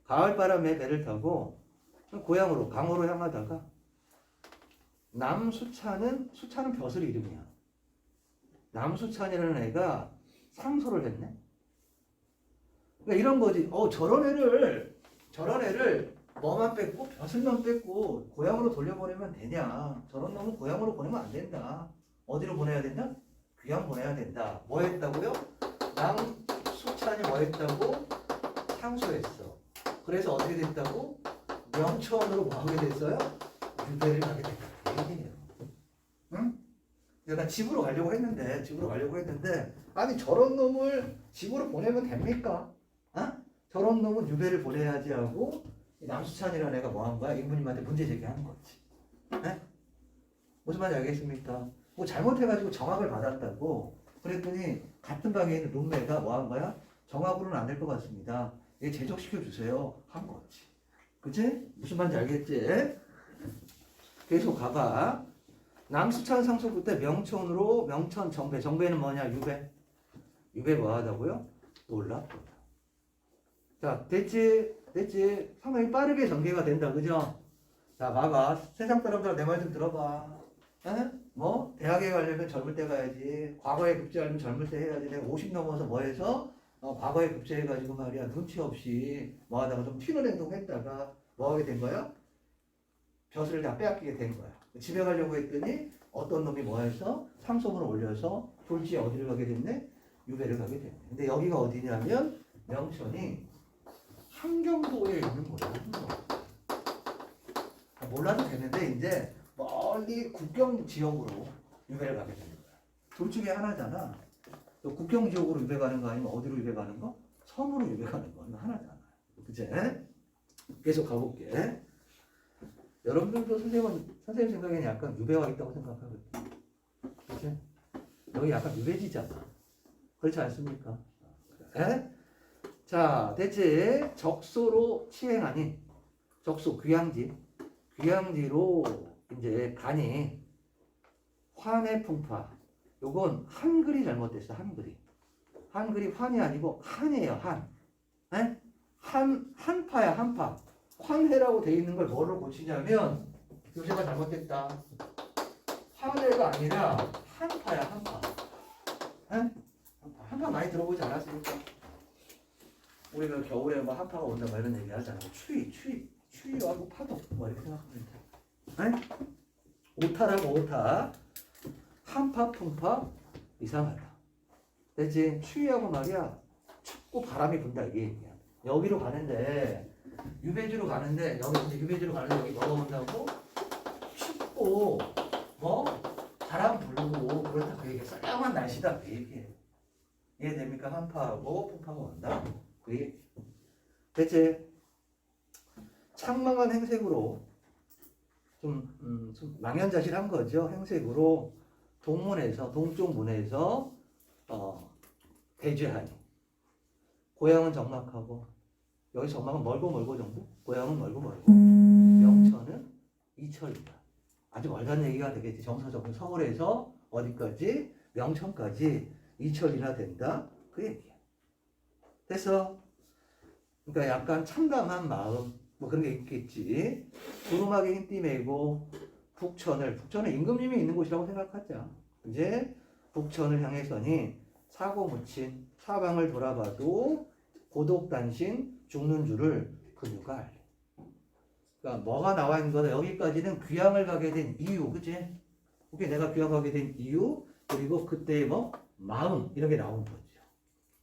가을바람의 배를 타고 고향으로 강호로 향하다가 남수찬은 벼슬 이름이야. 남수찬이라는 애가 상소를 했네. 그러니까 이런 거지. 저런 애를 뭐만 뺏고 벼슬만 뺏고 고향으로 돌려보내면 되냐. 저런 놈은 고향으로 보내면 안 된다. 어디로 보내야 된다? 귀향 보내야 된다. 뭐 했다고요? 남수찬이 뭐 했다고? 상소했어. 그래서 어떻게 됐다고? 명천으로 뭐 하게 됐어요? 유배를 가게 됐다. 얘기해요. 응? 내가 집으로 가려고 했는데 아니 저런 놈을 집으로 보내면 됩니까? 어? 저런 놈은 유배를 보내야지 하고 이 남수찬이라는 애가 뭐 한 거야? 임금님한테 문제 제기하는 거지. 에? 무슨 말인지 알겠습니까? 뭐 잘못해가지고 정학을 받았다고 그랬더니 같은 방에 있는 룸메가 뭐 한 거야? 정학으로는 안 될 것 같습니다. 얘 제적시켜 주세요. 한 거지. 그치? 무슨 말인지 알겠지? 계속 가봐. 남수찬 상속부 때 명천으로 명천 정배. 정배는 뭐냐? 유배. 유배 뭐 하다고요? 놀랍다. 자, 됐지? 상당히 빠르게 전개가 된다. 그죠? 자, 봐봐. 세상 사람들 내 말 좀 들어봐. 에? 뭐? 대학에 가려면 젊을 때 가야지. 과거에 급제하려면 젊을 때 해야지. 내가 50 넘어서 뭐 해서? 과거에 급제해가지고 말이야. 눈치 없이 뭐 하다가 좀 튀는 행동 했다가 뭐 하게 된 거야? 벼슬을 다 빼앗기게 된 거야. 집에 가려고 했더니 어떤 놈이 뭐 해서 상소문을 올려서 졸지에 어디를 가게 됐네? 유배를 가게 됐네. 근데 여기가 어디냐면 명천이 함경도에 있는 거예요. 몰라도 되는데 이제 멀리 국경 지역으로 유배를 가게 되는 거야. 둘 중에 하나잖아. 또 국경 지역으로 유배 가는 거 아니면 어디로 유배 가는 거? 섬으로 유배 가는 거 하나잖아. 그치? 계속 가볼게. 여러분들도 선생님 생각에는 약간 유배와 있다고 생각하거든. 그치? 여기 약간 유배지잖아. 그렇지 않습니까? 그래? 자, 됐지? 적소로 치행하니 적소 귀향지로 이제 가니 환의 풍파. 요건 한글이 잘못됐어. 한글이 환이 아니고 한이에요. 한. 에? 한파야. 한파. 환해라고 돼 있는 걸 뭐로 고치냐면 교재가 잘못됐다. 환해가 아니라 한파야. 한파. 에? 한파 많이 들어보지 않았습니까? 우리가 겨울에 뭐 한파가 온다 뭐 이런 얘기 하잖아. 추위하고 파도 뭐 이렇게 생각하면 돼. 오타라고 오타. 한파 풍파 이상하다. 됐지? 추위하고 말이야 춥고 바람이 분다 이게 얘기야. 여기로 가는데 유배지로 가는데 여기 이제 유배지로 가는데 여기 뭐가 온다고? 춥고 뭐 바람 불고 그렇다 그 얘기야. 썰렁한 날씨다 그 얘기해. 이해됩니까? 한파하고 풍파가 온다. 그 얘기. 됐지? 창망한 행색으로 좀 망연자실한 거죠. 행색으로 동쪽 문에서 대죄하니. 고향은 적막하고 여기 적막은 멀고 정도? 고향은 멀고 명천은 이철이다. 아주 멀다는 얘기가 되겠지. 정서적으로 서울에서 어디까지? 명천까지 이철이나 된다. 그 얘기야. 됐어? 그러니까 약간 참담한 마음 뭐 그런 게 있겠지. 두루마기 흰띠매고 북천은 임금님이 있는 곳이라고 생각하자. 이제 북천을 향해서니 사고 묻힌 사방을 돌아봐도 고독단신 죽는 줄을 그누가 알리. 그러니까 뭐가 나와 있는 거다. 여기까지는 귀향을 가게 된 이유, 그치? 오케이, 내가 귀향 가게 된 이유 그리고 그때의 뭐 마음 이런 게 나온 거죠.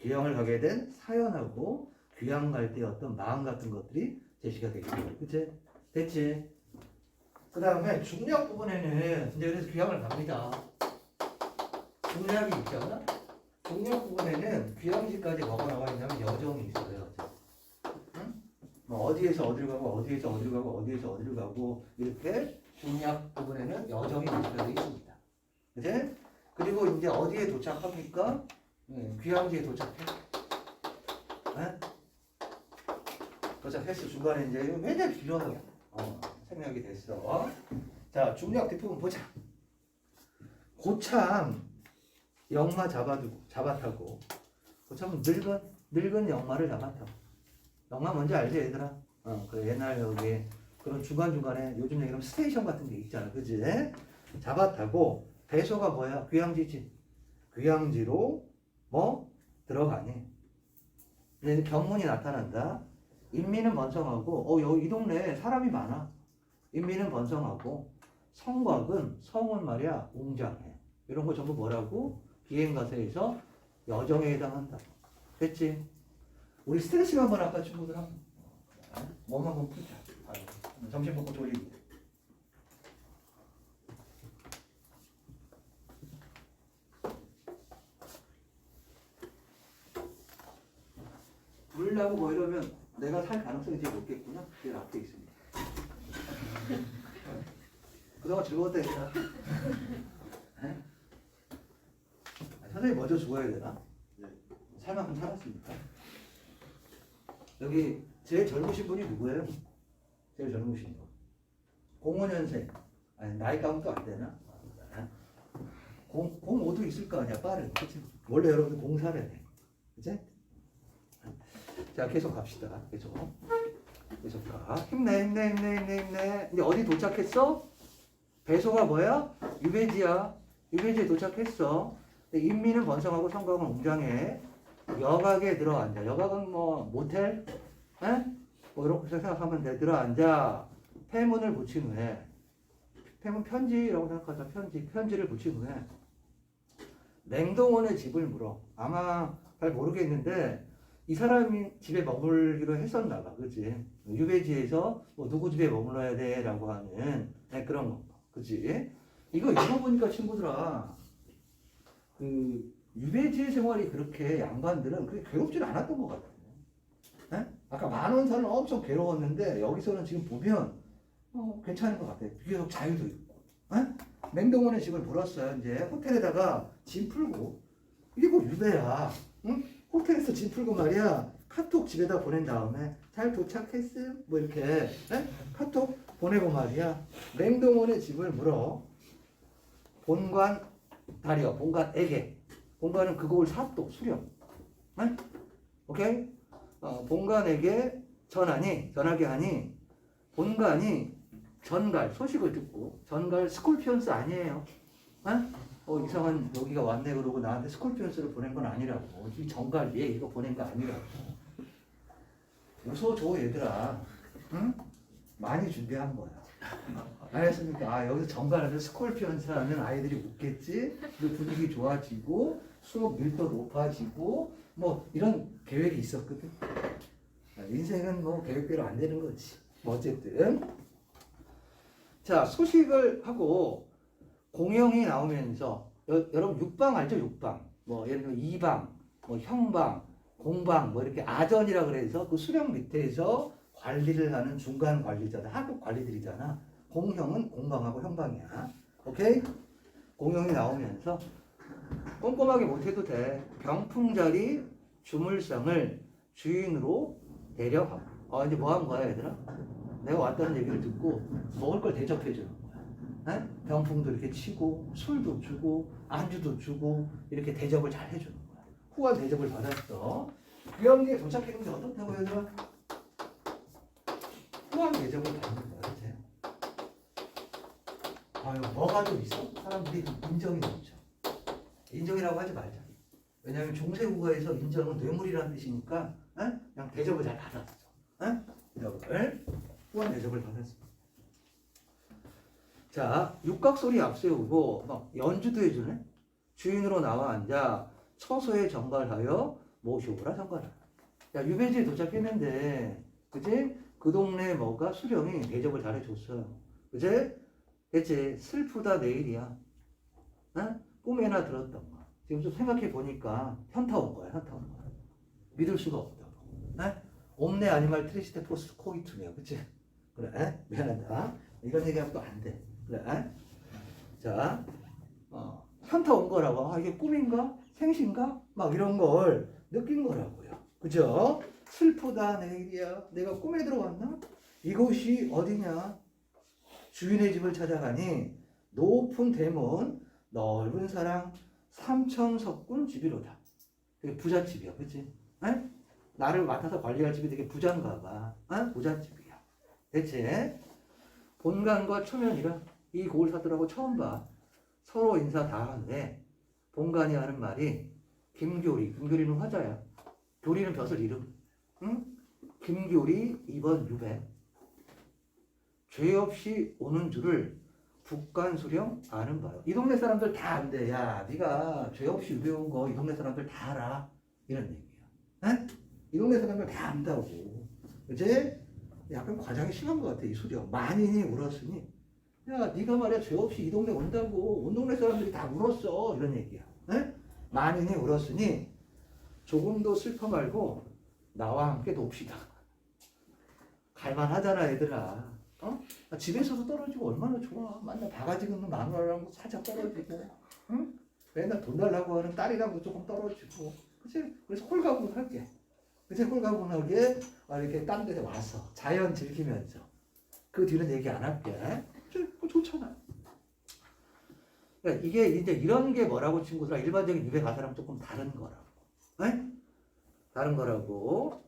귀향을 가게 된 사연하고 귀향 갈 때 어떤 마음 같은 것들이 제시가 되겠죠. 그치? 됐지? 그 다음에 중략 부분에는 이제 그래서 귀향을 갑니다. 중략이 있잖아? 중략 부분에는 귀향지까지 뭐가 나와 있냐면 여정이 있어요. 응? 뭐 어디에서 어디를 가고 이렇게 중략 부분에는 여정이 되어 있습니다. 그치? 그리고 이제 어디에 도착합니까? 귀향지에 도착해. 네? 도착했어. 중간에 이제 굉장히 길어요. 생략이 됐어. 자, 중략 뒷부분 보자. 고참 역마 잡아타고 고참은 늙은 역마를 잡아타고. 역마 뭔지 알지 얘들아? 그 옛날 여기 그런 중간중간에 요즘 얘기하면 스테이션 같은 게 있잖아. 그지? 잡아타고 배소가 뭐야? 귀향지지. 귀향지로 뭐 들어가니. 이제 경문이 나타난다. 인민은 번성하고 여기 이 동네에 사람이 많아. 인민은 번성하고 성은 말이야 웅장해. 이런 거 전부 뭐라고? 비행가세에서 여정에 해당한다. 됐지? 우리 스트레칭 한번 아까 친구들하고 몸 한번 풀자. 점심 먹고 졸리고. 죽으려고 뭐 이러면 내가 살 가능성이 제일 높겠구나. 제일 앞에 있으니까. 그동안 즐거웠다 얘들아. 선생님 먼저 죽어야 되나? 살 만큼 살았으니까. 여기 제일 젊으신 분이 누구예요? 제일 젊으신 분. 05년생. 아니, 나이 까먹도 안 되나? 05도 있을 거 아니야, 빠른. 그치? 원래 여러분들 04래. 그치? 자, 계속 갑시다. 계속 가. 힘내. 이제 어디 도착했어? 배소가 뭐야? 유배지야. 유배지에 도착했어. 인민은 번성하고 성곽은 웅장해. 여각에 들어앉아. 여각은 뭐 모텔? 에? 뭐 이렇게 생각하면 돼. 들어앉아. 폐문을 붙인 후에. 폐문 편지라고 생각하자. 편지를 붙인 후에 맹동원의 집을 물어. 아마 잘 모르겠는데 이 사람이 집에 머물기로 했었나 봐. 그치? 유배지에서 뭐 누구 집에 머물러야 돼? 라고 하는 그런 거. 그치? 이거 읽어보니까 친구들아, 그 유배지 생활이 그렇게 양반들은 그렇게 괴롭지는 않았던 것 같아. 에? 아까 만원사는 엄청 괴로웠는데 여기서는 지금 보면 괜찮은 것 같아. 비교적 자유도 있고. 에? 맹동원의 집을 물었어요. 이제 호텔에다가 짐 풀고. 이게 뭐 유배야. 응? 호텔에서 짐 풀고 말이야. 카톡 집에다 보낸 다음에 잘 도착했어요? 뭐 이렇게 에? 카톡 보내고 말이야. 맹동원의 집을 물어. 본관 다리어, 본관에게. 본관은 그곡을 사또, 수령. 에? 오케이? 본관에게 전하게 하니 본관이 전갈, 소식을 듣고 전갈 스콜피언스 아니에요. 에? 이상한 여기가 왔네 그러고 나한테 스콜피언스를 보낸 건 아니라고. 이 전갈 얘 이거 보낸 거 아니라고. 웃어줘 얘들아. 응? 많이 준비한 거야. 알겠습니까? 여기서 정갈하면 스콜피언스 하면 아이들이 웃겠지? 그리고 분위기 좋아지고 수업 밀도 높아지고 뭐 이런 계획이 있었거든. 인생은 뭐 계획대로 안 되는 거지. 뭐 어쨌든 자, 소식을 하고 공영이 나오면서 여러분 육방 알죠? 육방. 뭐 예를 들면 이방, 뭐 형방, 공방 뭐 이렇게 아전이라 그래서 그 수령 밑에서 관리를 하는 중간 관리자들, 하급 관리들이잖아. 공형은 공방하고 형방이야. 오케이? 공형이 나오면서 꼼꼼하게 못해도 돼. 병풍자리 주물상을 주인으로 데려가고. 이제 뭐 한 거야 얘들아? 내가 왔다는 얘기를 듣고 먹을 걸 대접해 주는 거야. 에? 병풍도 이렇게 치고 술도 주고 안주도 주고 이렇게 대접을 잘 해주는 거야. 후한 대접을 받았어. 귀영리에 도착했는데 어떻다고 얘들아? 후한 대접을 받는 거야. 그치? 아유, 뭐가 좀 있어? 사람들이 인정이 넘쳐. 인정이라고 하지 말자. 왜냐하면 중세국어에서 인정은 뇌물이라는 뜻이니까 그냥 대접을 잘 받았어. 대접을 후한 대접을 받았어. 자, 육각소리 앞세우고 막 연주도 해주네. 주인으로 나와 앉아 처소에 정갈하여 모시오라 정갈하라. 야, 유배지에 도착했는데 그치? 그 동네 뭐가 수령이 대접을 잘 해줬어요. 그치? 그치? 슬프다 내일이야. 꿈에나 들었던 거. 지금 좀 생각해 보니까 현타 온 거야. 믿을 수가 없다고. 옴네 아니말 트리스테 포스트 코이투네요. 그치? 그래? 미안하다. 이런 얘기하면 또 안 돼. 그래? 자, 현타 온 거라고. 이게 꿈인가? 생신가? 막 이런 걸 느낀 거라고요. 그죠? 슬프다 내일이야. 내가 꿈에 들어왔나? 이곳이 어디냐? 주인의 집을 찾아가니 높은 대문, 넓은 사랑, 삼천석군 집이로다. 되게 부잣집이야. 그치? 나를 맡아서 관리할 집이 되게 부자인가 봐. 부잣집이야. 대체 본관과 초면이가 이 곡을 사더라고 처음 봐. 서로 인사 다 하는데 본관이 하는 말이 김교리는 화자야. 교리는 벼슬 이름. 응? 김교리 2번 유배. 죄 없이 오는 줄을 북간수령 아는 바요. 이 동네 사람들 다 안돼. 야, 네가 죄 없이 유배 온 거 이 동네 사람들 다 알아. 이런 얘기야. 이 동네 사람들 다 안다고. 이제 약간 과장이 심한 것 같아. 이 수령. 만인이 울었으니 야, 네가 말이야 죄 없이 이 동네 온다고. 온 동네 사람들이 다 울었어. 이런 얘기야. 만인이 울었으니 조금도 슬퍼 말고 나와 함께 놉시다. 갈만하잖아 얘들아. 집에서도 떨어지고 얼마나 좋아. 맨날 바가지 긁는 마누라랑 살짝 떨어지고, 응? 맨날 돈 달라고 하는 딸이랑도 조금 떨어지고, 그치? 그래서 홀가분하게, 그치? 홀가분하게 이렇게 딴 데서 와서 자연 즐기면서. 그 뒤는 얘기 안 할게. 좋잖아. 그러니까 이게 이제 이런 게 뭐라고 친구들아, 일반적인 유배 가사랑 조금 다른 거라고. 네? 다른 거라고.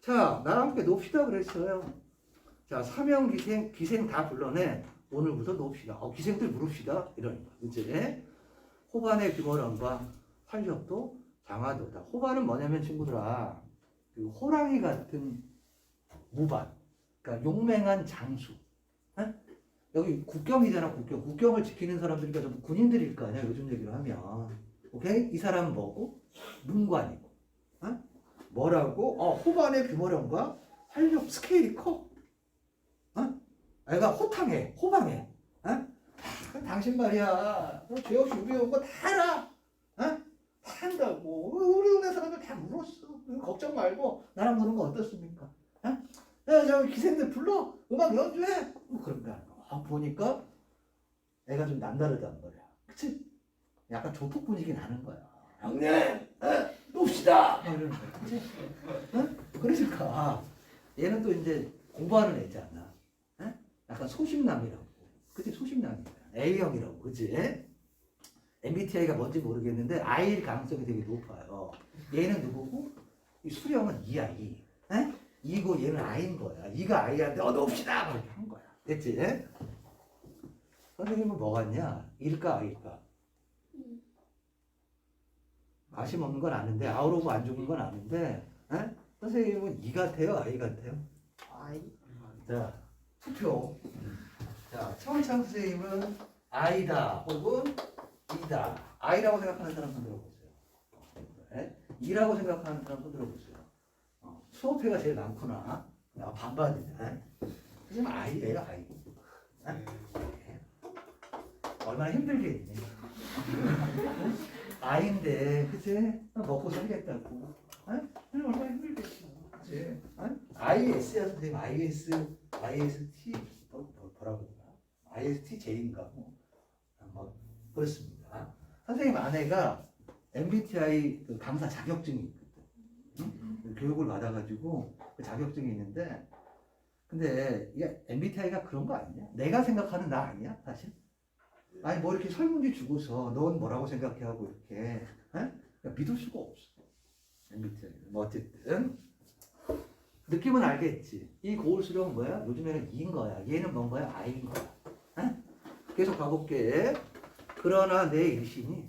자, 나랑 함께 놉시다 그랬어요. 자, 사명 기생 다 불러내. 오늘부터 놉시다. 기생들 물읍시다. 이러는 거. 그치? 호반의 규모론과 활력도 장하도다. 호반은 뭐냐면 친구들아, 그 호랑이 같은 무반. 그러니까 용맹한 장수. 에? 여기 국경이잖아, 국경. 국경을 지키는 사람들이니까 좀 군인들일 거 아니야, 요즘 얘기로 하면. 오케이? 이 사람은 뭐고? 문관이고. 에? 뭐라고? 호반의 규모령과 활력 스케일이 커. 애가 호탕해, 호방해. 당신 말이야, 죄 없이 우리 온 거 다 알아. 다 한다고. 우리 동네 사람들 다 물었어. 걱정 말고 나랑 노는 거 어떻습니까? 야, 저 기생들 불러. 음악 연주해. 그런가. 보니까 애가 좀 남다르단 말이야. 그치? 약간 조폭 분위기 나는 거야. 형님, 놉시다. 이러는 거야. 그치? 그러니까 얘는 또 이제 공부하는 애잖아. 약간 소심남이라고. 그치? 소심남이야. A형이라고. 그치? MBTI가 뭔지 모르겠는데 I일 가능성이 되게 높아요. 얘는 누구고? 이 수령은 E야, E. E고 얘는 I인 거야. E가 I한테 놉시다! 이렇게 한 거야. 됐지? 선생님은 뭐 같냐? E일까 I일까? 맛이 먹는 건 아는데 아우로브 안 죽은 건 아는데 선생님은 E 같아요? I 같아요? I. 자, 투표. 자, 차원창 선생님은 I다 혹은 E다. I라고 생각하는 사람 손 들어보세요. E라고 생각하는 사람 손 들어보세요. 수업회가 제일 많구나. 반반이네. 그래서 I, 얘가 I. 얼마나 힘들겠니? I인데, 그치? 먹고 살겠다고. 얼마나 힘들겠어. 그치? IS야, 선생님. IST, 뭐라고 그러나? ISTJ인가? 뭐, 그렇습니다. 선생님 아내가 MBTI 그 강사 자격증이 있거든. 응? 교육을 받아가지고 그 자격증이 있는데, 근데 이게 MBTI가 그런 거 아니냐? 내가 생각하는 나 아니야? 사실? 아니 뭐 이렇게 설문지 주고서 넌 뭐라고 생각해 하고 이렇게 믿을 수가 없어. MBTI. 뭐 어쨌든 느낌은 알겠지. 이 고울수령은 뭐야? 요즘에는 E인 거야. 얘는 뭔 거야? I인 거야. 계속 가볼게. 그러나 내 일신이,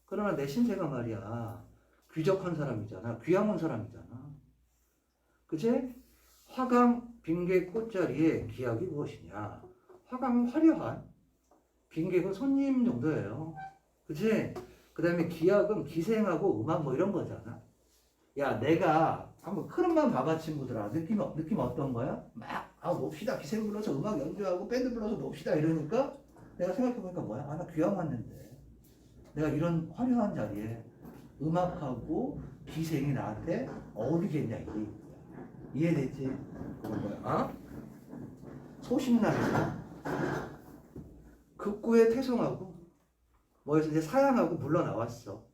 그러나 내 신세가 말이야, 귀적한 사람이잖아. 귀양 온 사람이잖아. 그치? 화강 빙계 꽃자리에 기약이 무엇이냐? 화강은 화려한, 빙계가 손님 정도예요. 그치? 그 다음에 기약은 기생하고 음악 뭐 이런 거잖아. 야, 내가 한번 흐름만 봐봐, 친구들아. 느낌 어떤 거야? 막, 놉시다. 기생 불러서 음악 연주하고 밴드 불러서 놉시다. 이러니까 내가 생각해보니까 뭐야? 나 귀양 왔는데. 내가 이런 화려한 자리에 음악하고 기생이 나한테 어울리겠냐, 이게. 이해되지? 그런 거야. 소심남에서 극구에 태송하고 뭐에서 이제 사양하고 물러나왔어.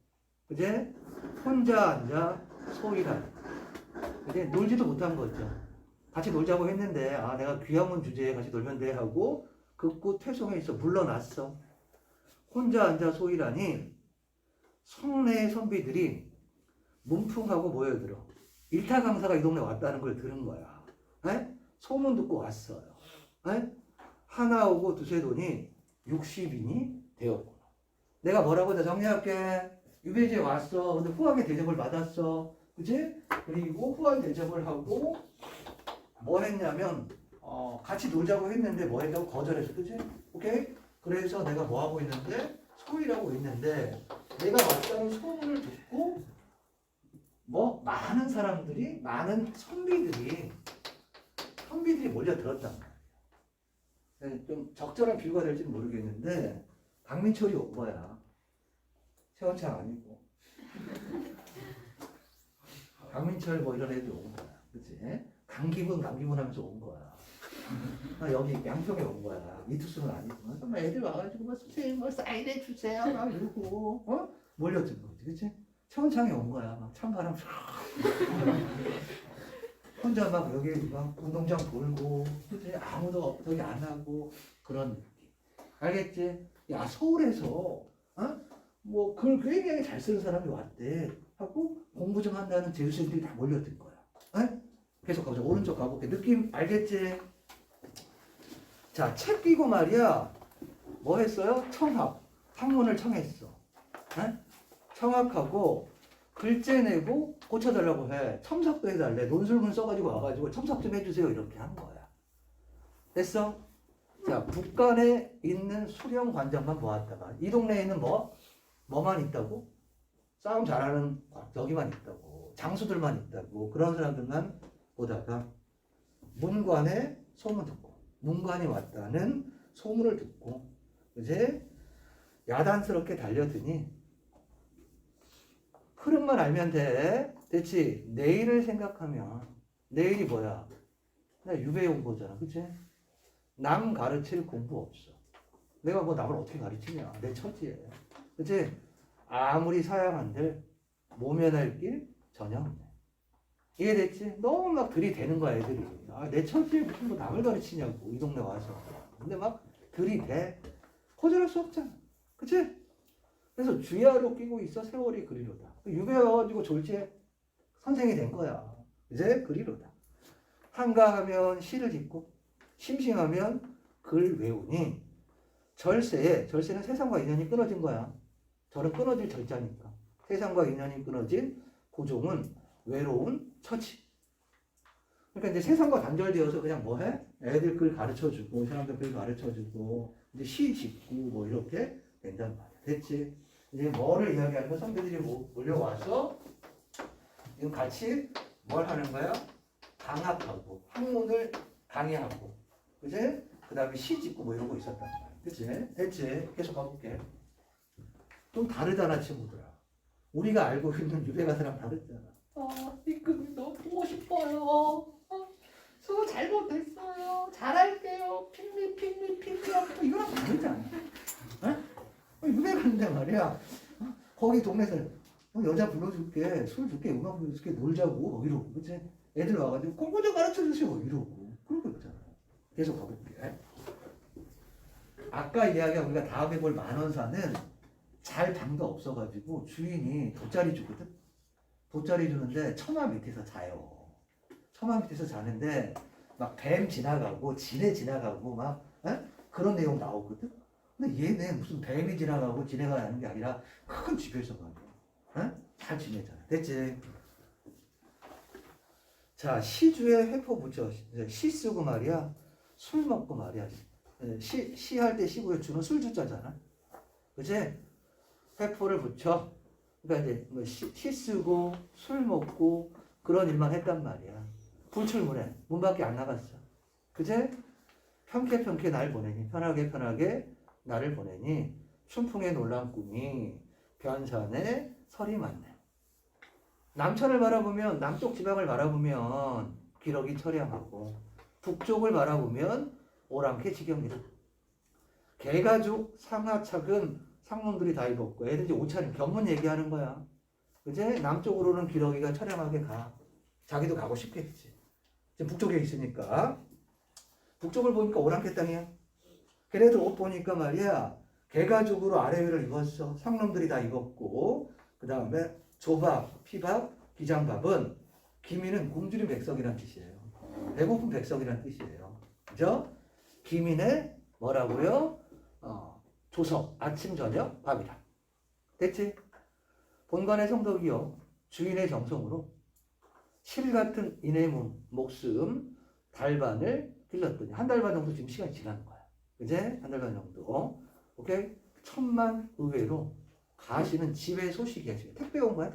그제? 혼자 앉아 소일한. 그제? 놀지도 못한 거죠. 같이 놀자고 했는데 내가 귀양 온 주제에 같이 놀면 돼 하고 극구 태송에 있어 물러났어. 혼자 앉아 소일하니 성내의 선비들이 문풍하고 모여들어. 일타 강사가 이 동네 왔다는 걸 들은 거야. 소문 듣고 왔어요. 하나 오고 두세 돈이 60인이 되었구나. 내가 뭐라고 다 정리할게. 유배지에 왔어. 근데 후하게 대접을 받았어. 그치? 그리고 후한 대접을 하고 뭐 했냐면 같이 놀자고 했는데 뭐 했다고 거절했어. 그치? 오케이? 그래서 내가 뭐 하고 있는데 소일하고 있는데 내가 왔다는 소문을 듣고 뭐 많은 사람들이, 많은 선비들이 몰려들었단 말이야. 좀 적절한 비유가 될지는 모르겠는데 박민철이 온 거야. 최원창 아니고. 강민철 뭐 이런 애들이 온 거야. 그치? 강기분 하면서 온 거야. 여기 양평에 온 거야. 이투수는 아니지만 정말 애들 와가지고 막 선생님 뭐 사인해 주세요 막 이러고 몰려든 거지. 그치? 천창에 온 거야. 막 찬바람 혼자 막 여기 막 운동장 돌고 그치? 아무도 저기 안 하고 그런 느낌. 알겠지? 야 서울에서 뭐 글 굉장히 잘 쓰는 사람이 왔대 하고 공부 좀 한다는 재수생들이 다 몰려든 거야. 계속 가보자. 오른쪽 가볼게. 느낌 알겠지? 자, 책 끼고 말이야. 뭐 했어요? 청학. 학문을 청했어. 청학하고 글재 내고 고쳐달라고 해. 첨삭도 해달래. 논술문 써가지고 와가지고 첨삭 좀 해주세요. 이렇게 한 거야. 됐어? 자, 북간에 있는 수령 관장만 모았다가 이 동네에 있는 뭐만 있다고? 싸움 잘하는 여기만 있다고. 장수들만 있다고. 그런 사람들만 보다가 문관에 소문 듣고 문관이 왔다는 소문을 듣고 이제 야단스럽게 달려드니 흐름만 알면 돼. 됐지? 내일을 생각하면 내일이 뭐야? 나 유배 온 거잖아. 그치? 남 가르칠 공부 없어. 내가 뭐 남을 어떻게 가르치냐? 내 처지에. 그치? 아무리 사양한들 모면할 길 전혀 없네. 이해됐지? 너무 막 들이대는 거야 애들이. 내 처지에 무슨 뭐 남을 가르치냐고 이 동네 와서. 근데 막 들이대. 거절할 수 없잖아. 그치? 그래서 주야로 끼고 있어. 세월이 그리로다. 유배여가지고 졸지에 선생이 된 거야. 이제 그리로다. 한가하면 시를 짓고 심심하면 글 외우니 절세는 세상과 인연이 끊어진 거야. 절은 끊어질 절자니까. 세상과 인연이 끊어진 고종은 외로운 처지. 그러니까 이제 세상과 단절되어서 그냥 뭐 해? 애들 글 가르쳐주고 사람들 글 가르쳐주고 이제 시 짓고 뭐 이렇게 된단 말이야. 됐지? 이제 뭐를 이야기하는 거 선배들이 몰려와서 지금 같이 뭘 하는 거야? 강압하고 학문을 강의하고 그치? 그 다음에 시 짓고 뭐 이러고 있었단 말이야. 그치? 됐지? 계속 가볼게. 좀 다르잖아 친구들아. 우리가 알고 있는 유배가들랑 다르잖아. 이 글 너무 보고 싶어요. 수고 잘못했어요. 잘할게요. 핑미 이거랑 다르잖아. 유배 가는데 말이야. 거기 동네에서 여자 불러줄게, 술 줄게, 음악 불러줄게, 놀자고 뭐 이러고 그치? 애들 와가지고 공부 좀 가르쳐주세요 뭐 이러고 그러고 있잖아. 계속 가볼게. 아까 이야기한 우리가 다음에 볼 만원사는 잘 방도 없어가지고 주인이 돗자리 주거든. 돗자리 주는데 처마 밑에서 자요. 처마 밑에서 자는데 막 뱀 지나가고 지네 지나가고 막 그런 내용 나오거든. 근데 얘는 무슨 뱀이 지나가고 지네가 가는 게 아니라 큰 집에서 말이야. 잘 지내잖아. 됐지? 자, 시주에 회포 붙여. 시 쓰고 말이야. 술 먹고 말이야. 시할 때 시부에 주는 술 주자잖아. 그치? 회포를 붙여. 그러니까 이제 뭐 시 쓰고 술 먹고 그런 일만 했단 말이야. 불출문해. 문 밖에 안 나갔어. 그치? 편케 날 보내니. 편하게 나를 보내니. 춘풍에 놀란 꿈이 변산에 설이 많네. 남천을 바라보면 남쪽 지방을 바라보면 기러기 처량하고 북쪽을 바라보면 오랑캐 지경이다. 개가죽 상하착은 상놈들이 다 입었고 애들 이제 옷차림 견문 얘기하는 거야. 그제 남쪽으로는 기러기가 처량하게 가. 자기도 가고 싶겠지. 지금 북쪽에 있으니까. 북쪽을 보니까 오랑캐 땅이야. 걔네들 옷 보니까 말이야. 개가죽으로 아래 위를 입었어. 상놈들이 다 입었고 그 다음에 조밥, 피밥, 기장밥은 기민은 굶주린 백성이란 뜻이에요. 배고픈 백성이란 뜻이에요. 그죠? 기민의 뭐라고요? 조석, 아침, 저녁, 밥이다. 됐지? 본관의 성덕이요. 주인의 정성으로 실 같은 인의 목숨 달반을 길렀더니 한 달 반 정도 지금 시간이 지나는 거야. 그제? 한 달 반 정도. 오케이? 천만 의외로 가시는 집에 소식이야. 지금 택배 온 거야,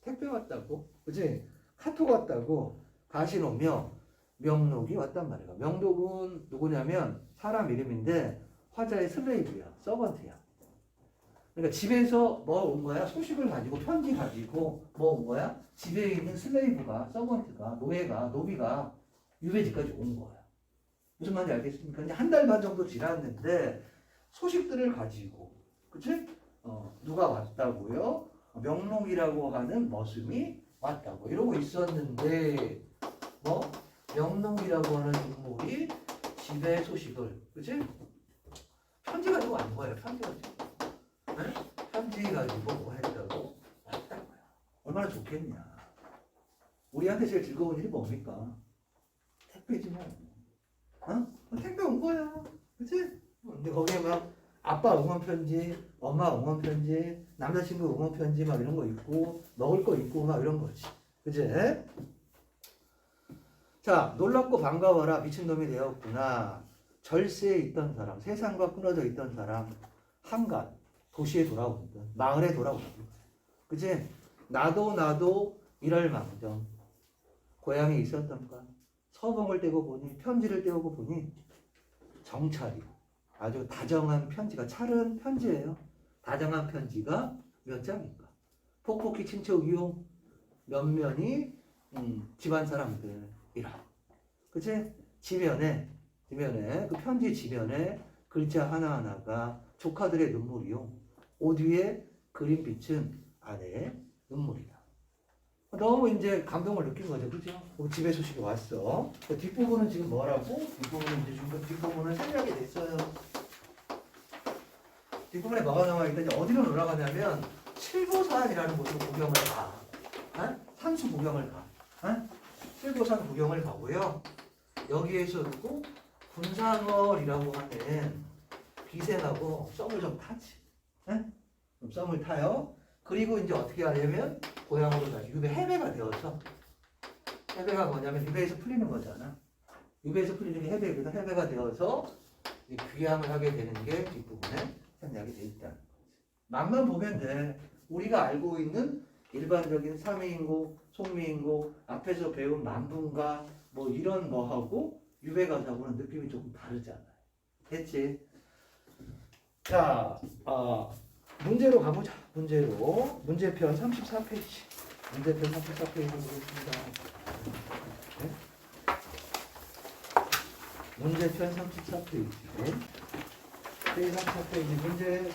택배 왔다고. 그치? 카톡 왔다고. 가신 오며 명록이 왔단 말이야. 명록은 누구냐면 사람 이름인데 화자의 슬레이브야. 서번트야. 그러니까 집에서 뭐 온 거야? 소식을 가지고 편지 가지고 뭐 온 거야? 집에 있는 슬레이브가 서번트가 노비가 유배 집까지 온 거야. 무슨 말인지 알겠습니까? 이제 한 달 반 정도 지났는데 소식들을 가지고 그치? 누가 왔다고요? 명록이라고 하는 머슴이 왔다고 이러고 있었는데 뭐 명록이라고 하는 인물이 집의 소식을 그치? 편지 가지고 온 거예요. 편지 가지고. 네? 편지 가지고 뭐 했다고 왔다고요. 얼마나 좋겠냐. 우리한테 제일 즐거운 일이 뭡니까? 택배지 뭐. 택배 온 거야. 그치? 근데 거기에 막 아빠 응원 편지, 엄마 응원 편지, 남자친구 응원 편지 막 이런 거 있고 먹을 거 있고 막 이런 거지. 그치? 자, 놀랍고 반가워라. 미친놈이 되었구나. 절세에 있던 사람, 세상과 끊어져 있던 사람, 한간, 도시에 돌아오든, 마을에 돌아오든. 그치? 나도 이럴 망정. 고향에 있었던가. 서봉을 떼고 보니, 편지를 떼고 보니, 정찰이. 아주 다정한 편지가, 찰은 편지예요. 다정한 편지가 몇 장인가? 폭폭히 친척 이용 면면이 집안 사람들이라. 그치? 지면에 그 편지 지면에 글자 하나하나가 조카들의 눈물이요. 옷 위에 그린 빛은 아내의 눈물이다. 너무 이제 감동을 느낀 거죠. 그죠? 집에 소식이 왔어. 뒷부분은 지금 뭐라고? 뒷부분은 이제 뒷부분은 생략이 됐어요. 뒷부분에 뭐가 나와 있는지 어디로 올라가냐면 칠보산이라는 곳을 구경을 가. 산수 구경을 가. 칠보산 구경을 가고요. 여기에서 두고 군산월이라고 하는 기생하고 썸을 좀 타지. 좀 썸을 타요. 그리고 이제 어떻게 하냐면 고향으로 다시 해배가 되어서 해배가 뭐냐면 유배에서 풀리는 거잖아. 유배에서 풀리는 게 해배거든. 해배가 되어서 귀향을 하게 되는 게 뒷부분에 생략이 돼 있다는 거지. 맛만 보면 돼. 우리가 알고 있는 일반적인 삼위인고, 송미인고 앞에서 배운 만분가 뭐 이런 거하고 유배 가사하고는 느낌이 조금 다르잖아요. 됐지? 자, 문제로 가보자. 문제편 34페이지. 문제편 34페이지 보겠습니다. 네? 문제편 34페이지. 페이지 34페이지 문제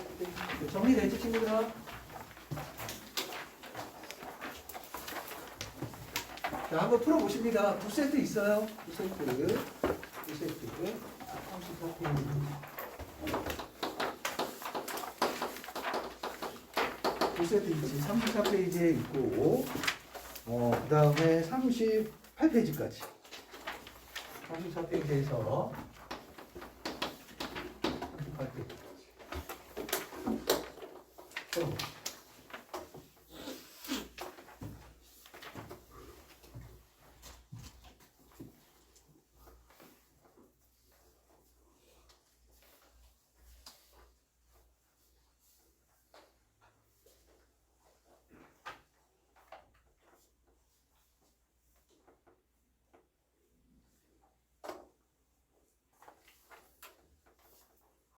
정리됐지 친구들아? 자, 한번 풀어보십니다. 2세트 있어요. 2세트. 34페이지. 2세트 있지. 34페이지에 있고, 그 다음에 38페이지까지. 34페이지에서 38페이지까지.